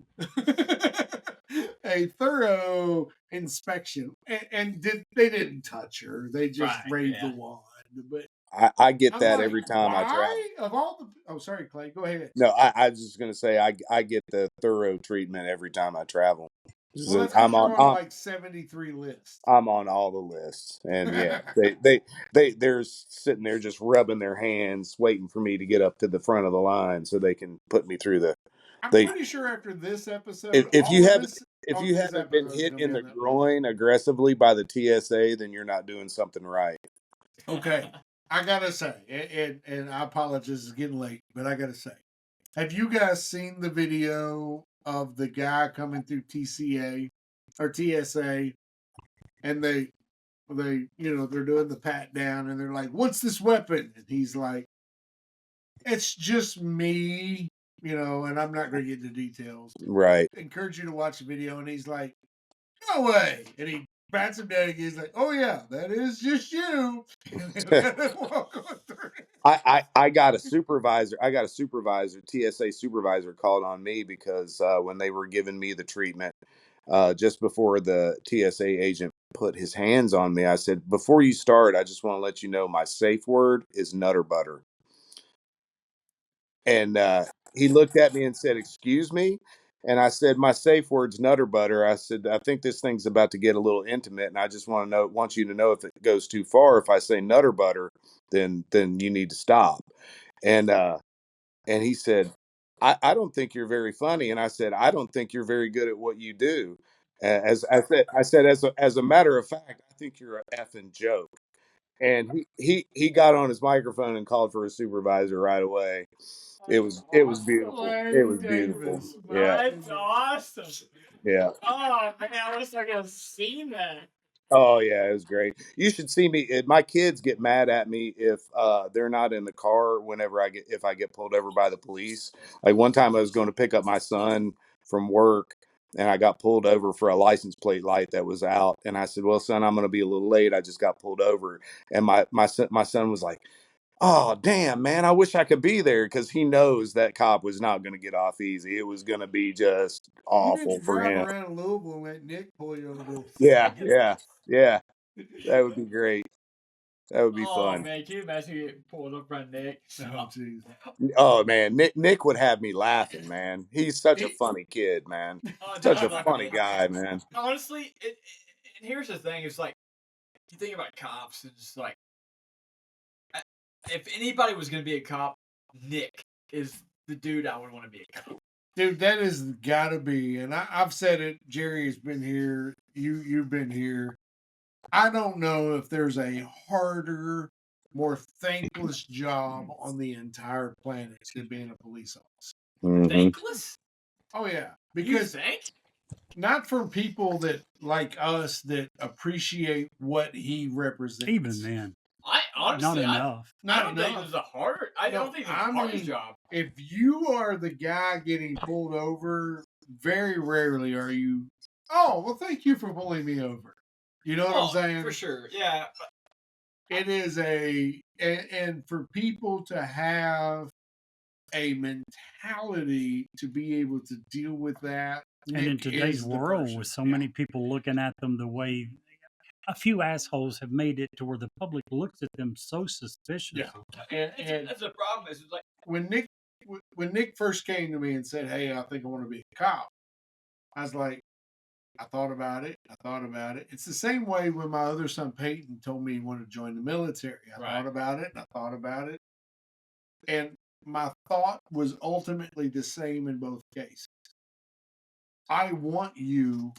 inspection, and they didn't touch her. They just raised the wand. But I get I'm that like, every time I travel. why? Of all the sorry, Clay, go ahead. No, I was just gonna say I get the thorough treatment every time I travel. Well, that's I'm on like 73 lists. I'm on all the lists, and yeah, they're sitting there just rubbing their hands, waiting for me to get up to the front of the line so they can put me through the. I'm They pretty sure after this episode, if you haven't on been this hit episode's in gonna be the on that list. groin aggressively by the TSA, then you're not doing something right. Okay, I gotta say, and I apologize, it's getting late, but I gotta say, have you guys seen the video of the guy coming through TCA or TSA, and they're doing the pat down, and they're like, "What's this weapon?" And he's like, "It's just me." And I'm not going to get into details. Right. Encourage you to watch the video. And he's like, "No way!" And he bats him down again. He's like, "Oh yeah, that is just you." I got a supervisor. TSA supervisor called on me because when they were giving me the treatment, just before the TSA agent put his hands on me, I said, "Before you start, I just want to let you know my safe word is Nutter Butter." And he looked at me and said, "Excuse me?" And I said, "My safe word's Nutter Butter." I said, "I think this thing's about to get a little intimate, and I just want you to know if it goes too far. If I say Nutter Butter, then you need to stop." And he said, I don't think you're very funny." And I said, "I don't think you're very good at what you do." As I said, as a matter of fact, I think you're an effing joke. And he got on his microphone and called for a supervisor right away. It was beautiful. It was beautiful. Yeah. That's awesome. Yeah. Oh man, I wish I could have seen that. Oh yeah, it was great. You should see me. My kids get mad at me if they're not in the car whenever if I get pulled over by the police. Like one time I was going to pick up my son from work and I got pulled over for a license plate light that was out, and I said, "Well, son, I'm going to be a little late. I just got pulled over." And my son was like, "Oh, damn, man, I wish I could be there," because he knows that cop was not going to get off easy. It was going to be just awful for him. Drive around Louisville and let Nick pull you over. Yeah. That would be great. That would be fun. Oh man, can you imagine you get pulled up by Nick? Oh, jeez. Oh man, Nick would have me laughing, man. He's such a funny kid, man. Such a funny guy, man. Honestly, and here's the thing: it's like you think about cops, and it's like if anybody was gonna be a cop, Nick is the dude I would want to be a cop. Dude, that has got to be, and I've said it. Jerry has been here. You've been here. I don't know if there's a harder, more thankless job on the entire planet than being a police officer. Mhm. Thankless? Oh yeah, You because think? not from people that like us that appreciate what he represents. Even then, I honestly, not enough. I don't think enough. there's a harder. I No, don't think there's I a harder mean, job. If you are the guy getting pulled over, very rarely are you. Oh well, thank you for pulling me over. You know what I'm saying? For sure, yeah. It is and for people to have a mentality to be able to deal with that. And in Nick today's is the world, person. with so many people looking at them the way a few assholes have made it to where the public looks at them so suspiciously. And That's the problem. Is it's like when Nick first came to me and said, "Hey, I think I want to be a cop," I was like, I thought about it. It's the same way when my other son Peyton told me he wanted to join the military. I thought about it and I thought about it. And my thought was ultimately the same in both cases. I want you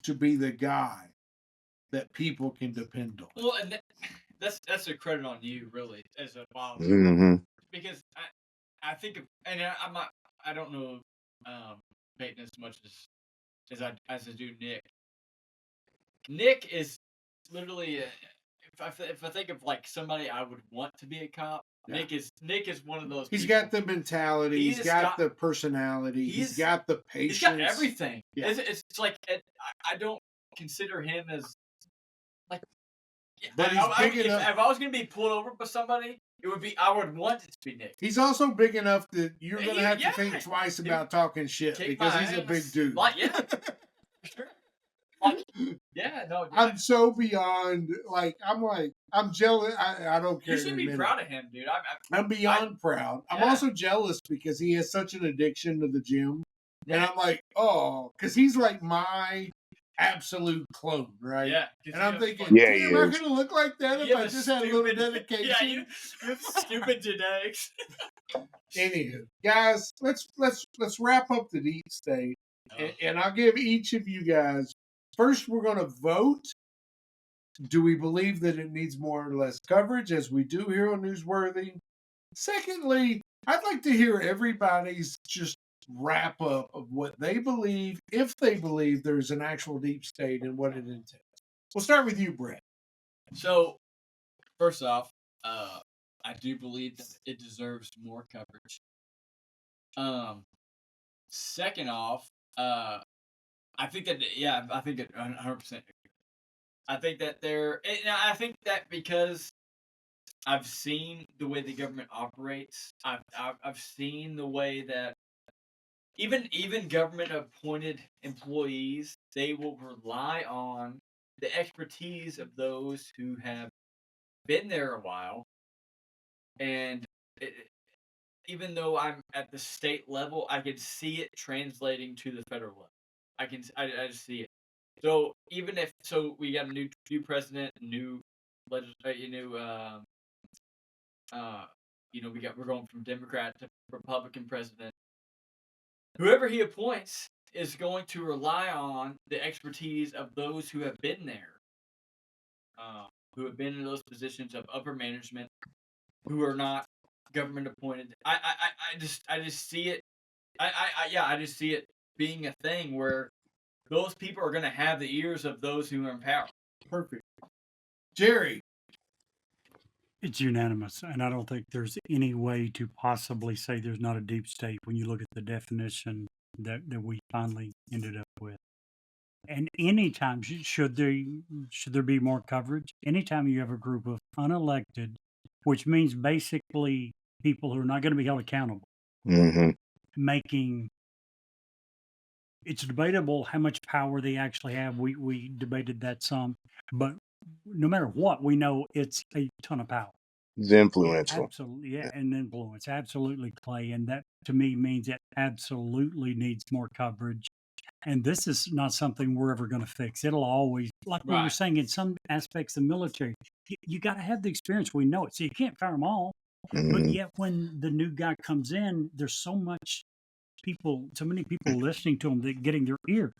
to be the guy that people can depend on. well, and that's a credit on you, really, as a father, Mm-hmm. because I think of, and I don't know Peyton as much as I do Nick. Nick is literally if I think of like somebody I would want to be a cop, Yeah. Nick is one of those. He's people. got the mentality. He's got the personality. He's got the patience. He's got everything. Yeah. It's like I don't consider him as like. But he's big enough. If I was gonna be pulled over by somebody, it would be I would want it to be Nick. He's also big enough that you're going to have Yeah. to think twice about talking shit Kick because my he's a big ass. dude. Like, yeah, for sure. Like, yeah, no. I'm so beyond, I'm jealous. I don't care. You should be proud of him, dude. I'm beyond proud. I'm Yeah. also jealous because he has such an addiction to the gym. And I'm like, oh, because he's like my absolute clone, right? Yeah. And I'm thinking, Yeah, he damn, am I is. going to look like that if You I have a just had a little stupid- dedication? Yeah, you have stupid genetics. Anywho, guys, let's wrap up the deep state. And I'll give each of you guys, first we're going to vote. Do we believe that it needs more or less coverage, as we do here on Newsworthy? Secondly, I'd like to hear everybody's just wrap up of what they believe, if they believe there's an actual deep state and what it entails. We'll start with you, Brett. So, first off, I do believe that it deserves more coverage. Second off, I think that 100%. I think that I think that because I've seen the way the government operates, I've seen the way that even government appointed employees, they will rely on the expertise of those who have been there a while, and even though I'm at the state level, I can see it translating to the federal level. I just see it. So even if we got a new president, we're going from Democrat to Republican president. Whoever he appoints is going to rely on the expertise of those who have been there, who have been in those positions of upper management, who are not government appointed. I just see it. I just see it being a thing where those people are going to have the ears of those who are in power. Perfect. Jerry. It's unanimous, and I don't think there's any way to possibly say there's not a deep state when you look at the definition that we finally ended up with. And anytime, should there be more coverage? Anytime you have a group of unelected, which means basically people who are not going to be held accountable, Mm-hmm. making it's debatable how much power they actually have. We debated that some, but no matter what, we know it's a ton of power. It's influential. Absolutely, yeah, and influence, absolutely, Clay, and that to me means it absolutely needs more coverage. And this is not something we're ever going to fix. It'll always, like we were Right. saying, in some aspects of the military, you got to have the experience. We know it, so you can't fire them all. But Mhm. yet, when the new guy comes in, there's so many people listening to him that getting their ear.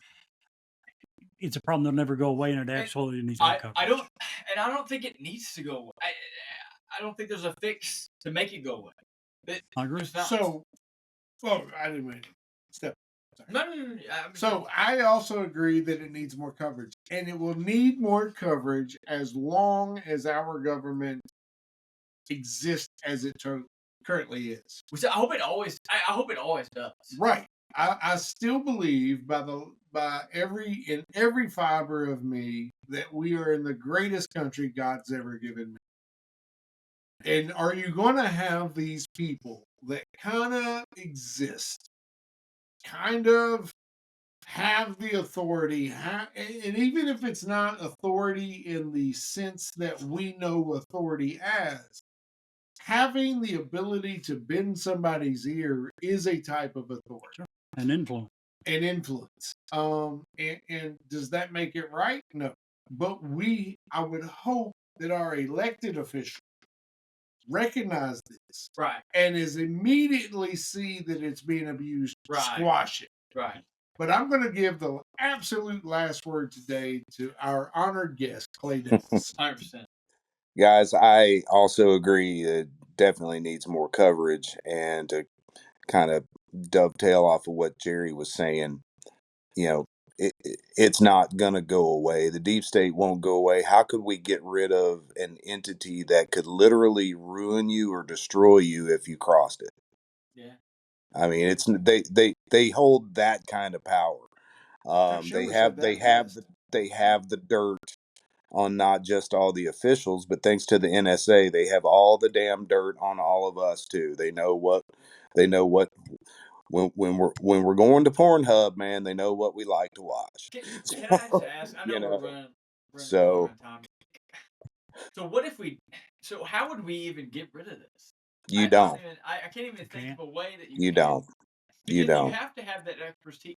It's a problem that'll never go away, and it absolutely needs more coverage. I don't think it needs to go away. I don't think there's a fix to make it go away. I agree. There's not. So, I didn't mean to step. No. I mean, So I also agree that it needs more coverage, and it will need more coverage as long as our government exists as it currently is. which I hope it always does. Right. I still believe in every fiber of me that we are in the greatest country God's ever given me. And are you going to have these people that kind of exist, kind of have the authority, and even if it's not authority in the sense that we know authority as, having the ability to bend somebody's ear is a type of authority and influence. and influence. And does that make it right? No. But I would hope that our elected officials recognize this Right. and is immediately see that it's being abused, Right. squash it. Right. But I'm going to give the absolute last word today to our honored guest, Clay Davis. 100%. Guys, I also agree it definitely needs more coverage. And to kind of dovetail off of what Jerry was saying, you know, it's not going to go away. The deep state won't go away. How could we get rid of an entity that could literally ruin you or destroy you if you crossed it? Yeah. I mean, they hold that kind of power. They have the dirt on not just all the officials, but thanks to the NSA, they have all the damn dirt on all of us too. They know what when we're going to Pornhub, man, they know what we like to watch. Can I just ask? I know we're running so out of time. So what if we? So how would we even get rid of this? you don't. I can't even think of a way that You can. don't. You Because don't. You have to have that expertise.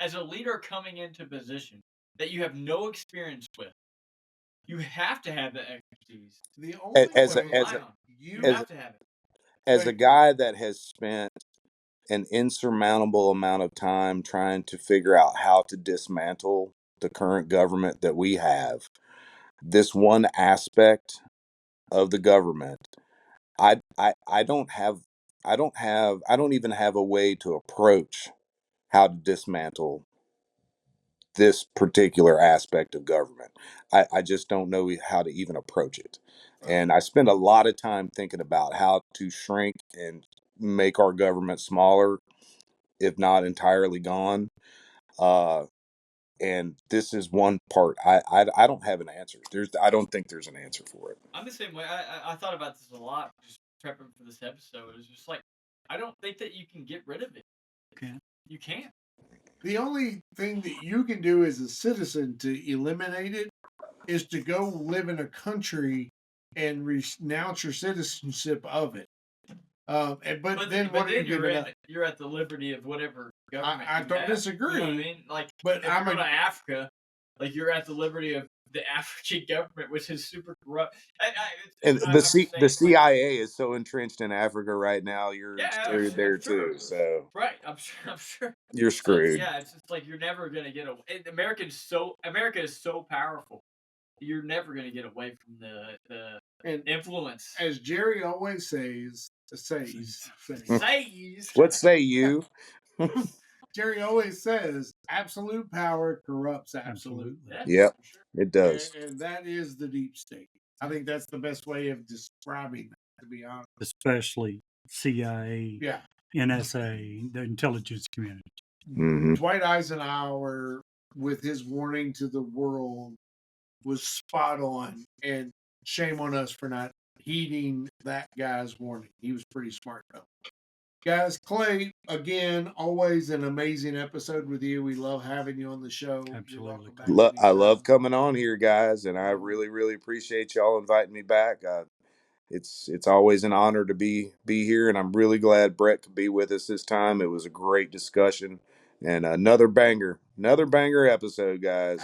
As a leader coming into position that you have no experience with, you have to have that expertise. The only you have to have it. As a guy that has spent an insurmountable amount of time trying to figure out how to dismantle the current government that we have, this one aspect of the government, I don't even have a way to approach how to dismantle this particular aspect of government. I just don't know how to even approach it. And I spend a lot of time thinking about how to shrink and make our government smaller, if not entirely gone. And this is one part. I don't have an answer. I don't think there's an answer for it. I'm the same way. I thought about this a lot just prepping for this episode. It's just like I don't think that you can get rid of it. You can't. The only thing that you can do as a citizen to eliminate it is to go live in a country and renounce your citizenship of it. But then you're at the liberty of whatever government. I don't disagree. You know what I mean? Like, but if you go to Africa, like you're at the liberty of the African government, which is super corrupt. And the CIA is so entrenched in Africa right now. You're screwed there too. So right, I'm sure you're screwed. Yeah, it's just like you're never gonna get away. America is so powerful. You're never gonna get away from the influence. As Jerry always says. What say you? Jerry always says, absolute power corrupts absolute. Yep, it does. And that is the deep state. I think that's the best way of describing that, to be honest. Especially CIA, NSA, the intelligence community. Mm-hmm. Dwight Eisenhower, with his warning to the world, was spot on. And shame on us for not heeding that guy's warning. He was pretty smart, though. Guys, Clay, again, always an amazing episode with you. We love having you on the show. Absolutely. I love coming on here, guys, and I really, really appreciate y'all inviting me back. It's always an honor to be here, and I'm really glad Brett could be with us this time. It was a great discussion and another banger episode, guys.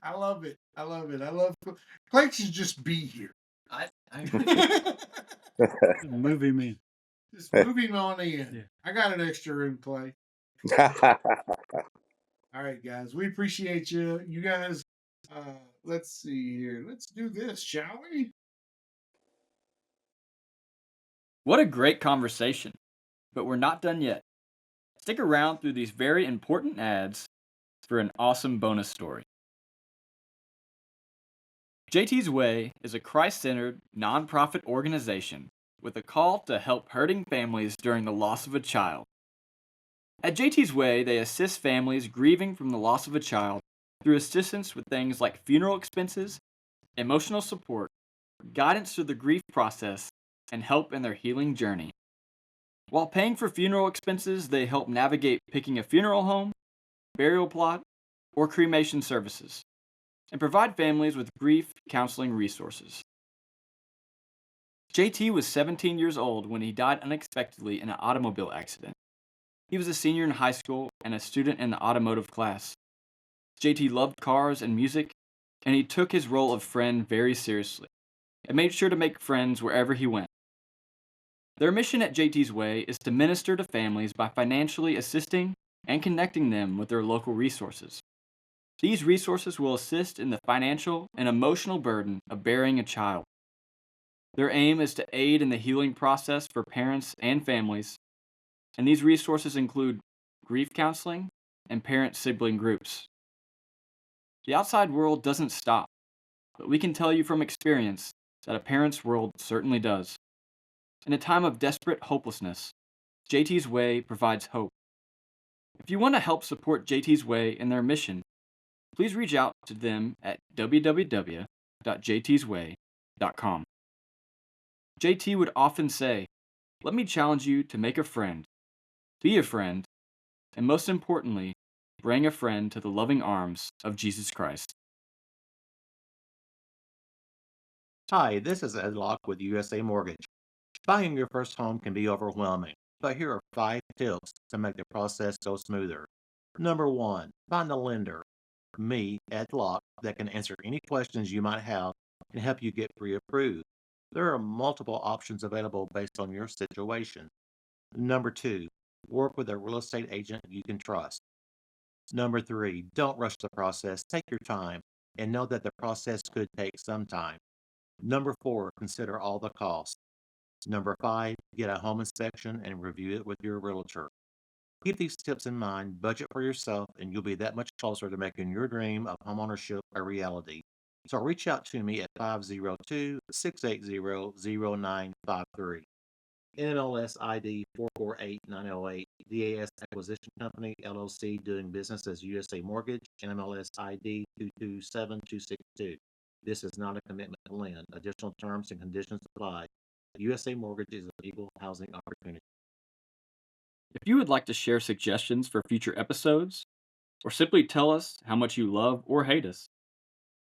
I love it. Clay should just be here. Move him in. Just move him on in. Yeah. I got an extra room, Clay. All right, guys. We appreciate you. You guys, let's see here. Let's do this, shall we? What a great conversation. But we're not done yet. Stick around through these very important ads for an awesome bonus story. JT's Way is a Christ-centered, nonprofit organization with a call to help hurting families during the loss of a child. At JT's Way, they assist families grieving from the loss of a child through assistance with things like funeral expenses, emotional support, guidance through the grief process, and help in their healing journey. While paying for funeral expenses, they help navigate picking a funeral home, burial plot, or cremation services, and provide families with grief counseling resources. JT was 17 years old when he died unexpectedly in an automobile accident. He was a senior in high school and a student in the automotive class. JT loved cars and music, and he took his role of friend very seriously and made sure to make friends wherever he went. Their mission at JT's Way is to minister to families by financially assisting and connecting them with their local resources. These resources will assist in the financial and emotional burden of burying a child. Their aim is to aid in the healing process for parents and families, and these resources include grief counseling and parent-sibling groups. The outside world doesn't stop, but we can tell you from experience that a parent's world certainly does. In a time of desperate hopelessness, JT's Way provides hope. If you want to help support JT's Way in their mission, please reach out to them at www.jtsway.com. JT would often say, "Let me challenge you to make a friend, be a friend, and most importantly, bring a friend to the loving arms of Jesus Christ." Hi, this is Ed Locke with USA Mortgage. Buying your first home can be overwhelming, but here are 5 tips to make the process go smoother. Number 1, find a lender, me, Ed Locke, that can answer any questions you might have and help you get pre-approved. There are multiple options available based on your situation. Number 2, work with a real estate agent you can trust. Number 3, don't rush the process. Take your time and know that the process could take some time. Number 4, consider all the costs. Number 5, get a home inspection and review it with your realtor. Keep these tips in mind, budget for yourself, and you'll be that much closer to making your dream of homeownership a reality. So reach out to me at 502-680-0953. NMLS ID 448908, DAS Acquisition Company, LLC, doing business as USA Mortgage, NMLS ID 227262. This is not a commitment to lend. Additional terms and conditions apply. USA Mortgage is an equal housing opportunity. If you would like to share suggestions for future episodes, or simply tell us how much you love or hate us,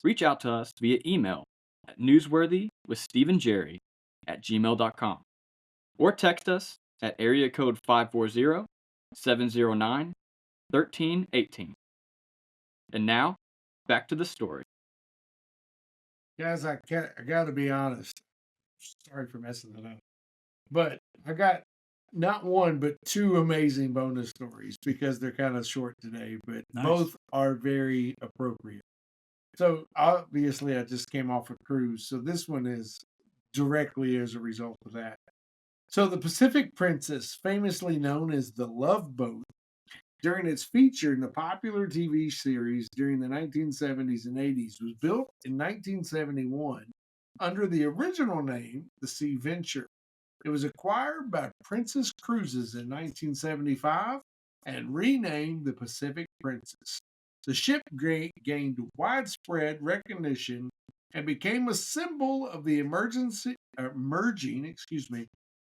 reach out to us via email at newsworthywithstevenjerry@gmail.com or text us at area code 540-709-1318. And now, back to the story. Guys, I gotta be honest. Sorry for messing it up. But I got not one, but 2 amazing bonus stories because they're kind of short today, but Nice. both are very appropriate. So obviously I just came off a cruise. So this one is directly as a result of that. So the Pacific Princess, famously known as the Love Boat, during its feature in the popular TV series during the 1970s and 80s, was built in 1971 under the original name, the Sea Venture. It was acquired by Princess Cruises in 1975 and renamed the Pacific Princess. The ship gained widespread recognition and became a symbol of the emerging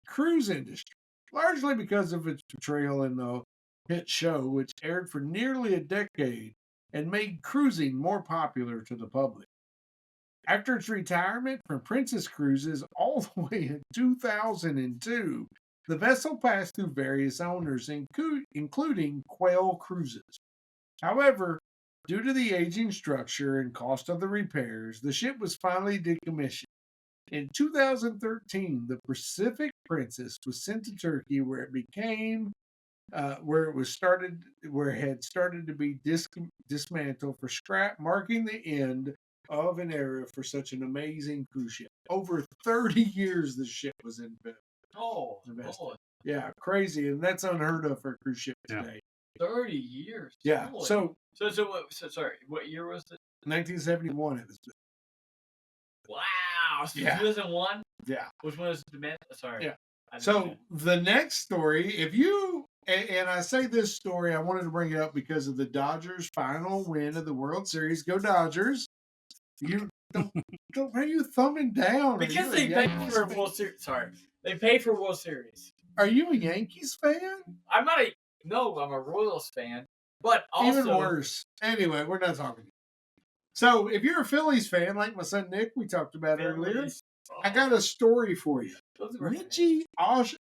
cruise industry, largely because of its portrayal in the hit show, which aired for nearly a decade and made cruising more popular to the public. After its retirement from Princess Cruises all the way in 2002, the vessel passed through various owners, including Quail Cruises. However, due to the aging structure and cost of the repairs, the ship was finally decommissioned. In 2013, the Pacific Princess was sent to Turkey, where it had started to be dismantled for scrap, marking the end of an era for such an amazing cruise ship. Over 30 years, the ship was invested. Oh, Lord. Yeah, crazy, and that's unheard of for a cruise ship Yeah. today. 30 years. Yeah, Holy. so Sorry, what year was it? 1971 it was. Wow. So Yeah. 2001? Yeah. Which one was the man? Sorry. Yeah. I didn't So know. the next story, if you and I say this story, I wanted to bring it up because of the Dodgers' final win of the World Series. Go Dodgers! You don't are you thumbing down? Are Because you a they paid Yankees for a fan? World Series. Sorry. They paid for World Series. Are you a Yankees fan? I'm not a. No, I'm a Royals fan. But also, Even worse. Anyway, we're not talking. So, if you're a Phillies fan, like my son Nick, we talked about earlier, I got a story for you. Richie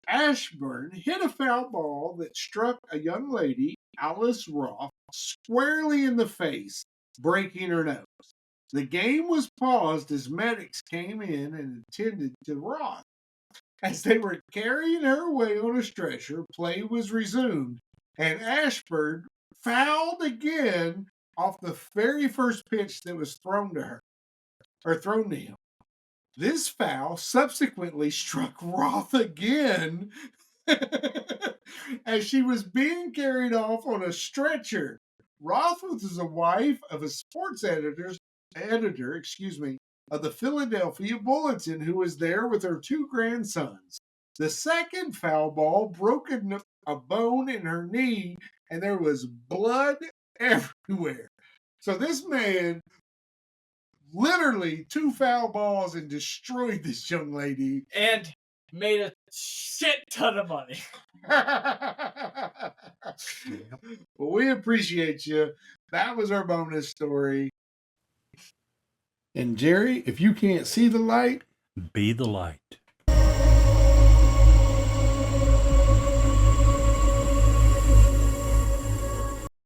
Ashburn hit a foul ball that struck a young lady, Alice Roth, squarely in the face, breaking her nose. The game was paused as medics came in and attended to Roth. As they were carrying her away on a stretcher, play was resumed, and Ashburn fouled again off the very first pitch that was thrown to her, or thrown to him. This foul subsequently struck Roth again as she was being carried off on a stretcher. Roth was the wife of a sports editor, of the Philadelphia Bulletin, who was there with her 2 grandsons. The second foul ball broke a bone in her knee, and there was blood everywhere. So this man literally 2 foul balls and destroyed this young lady. And made a shit ton of money. Well, we appreciate you. That was our bonus story. And Jerry, if you can't see the light, Be the light.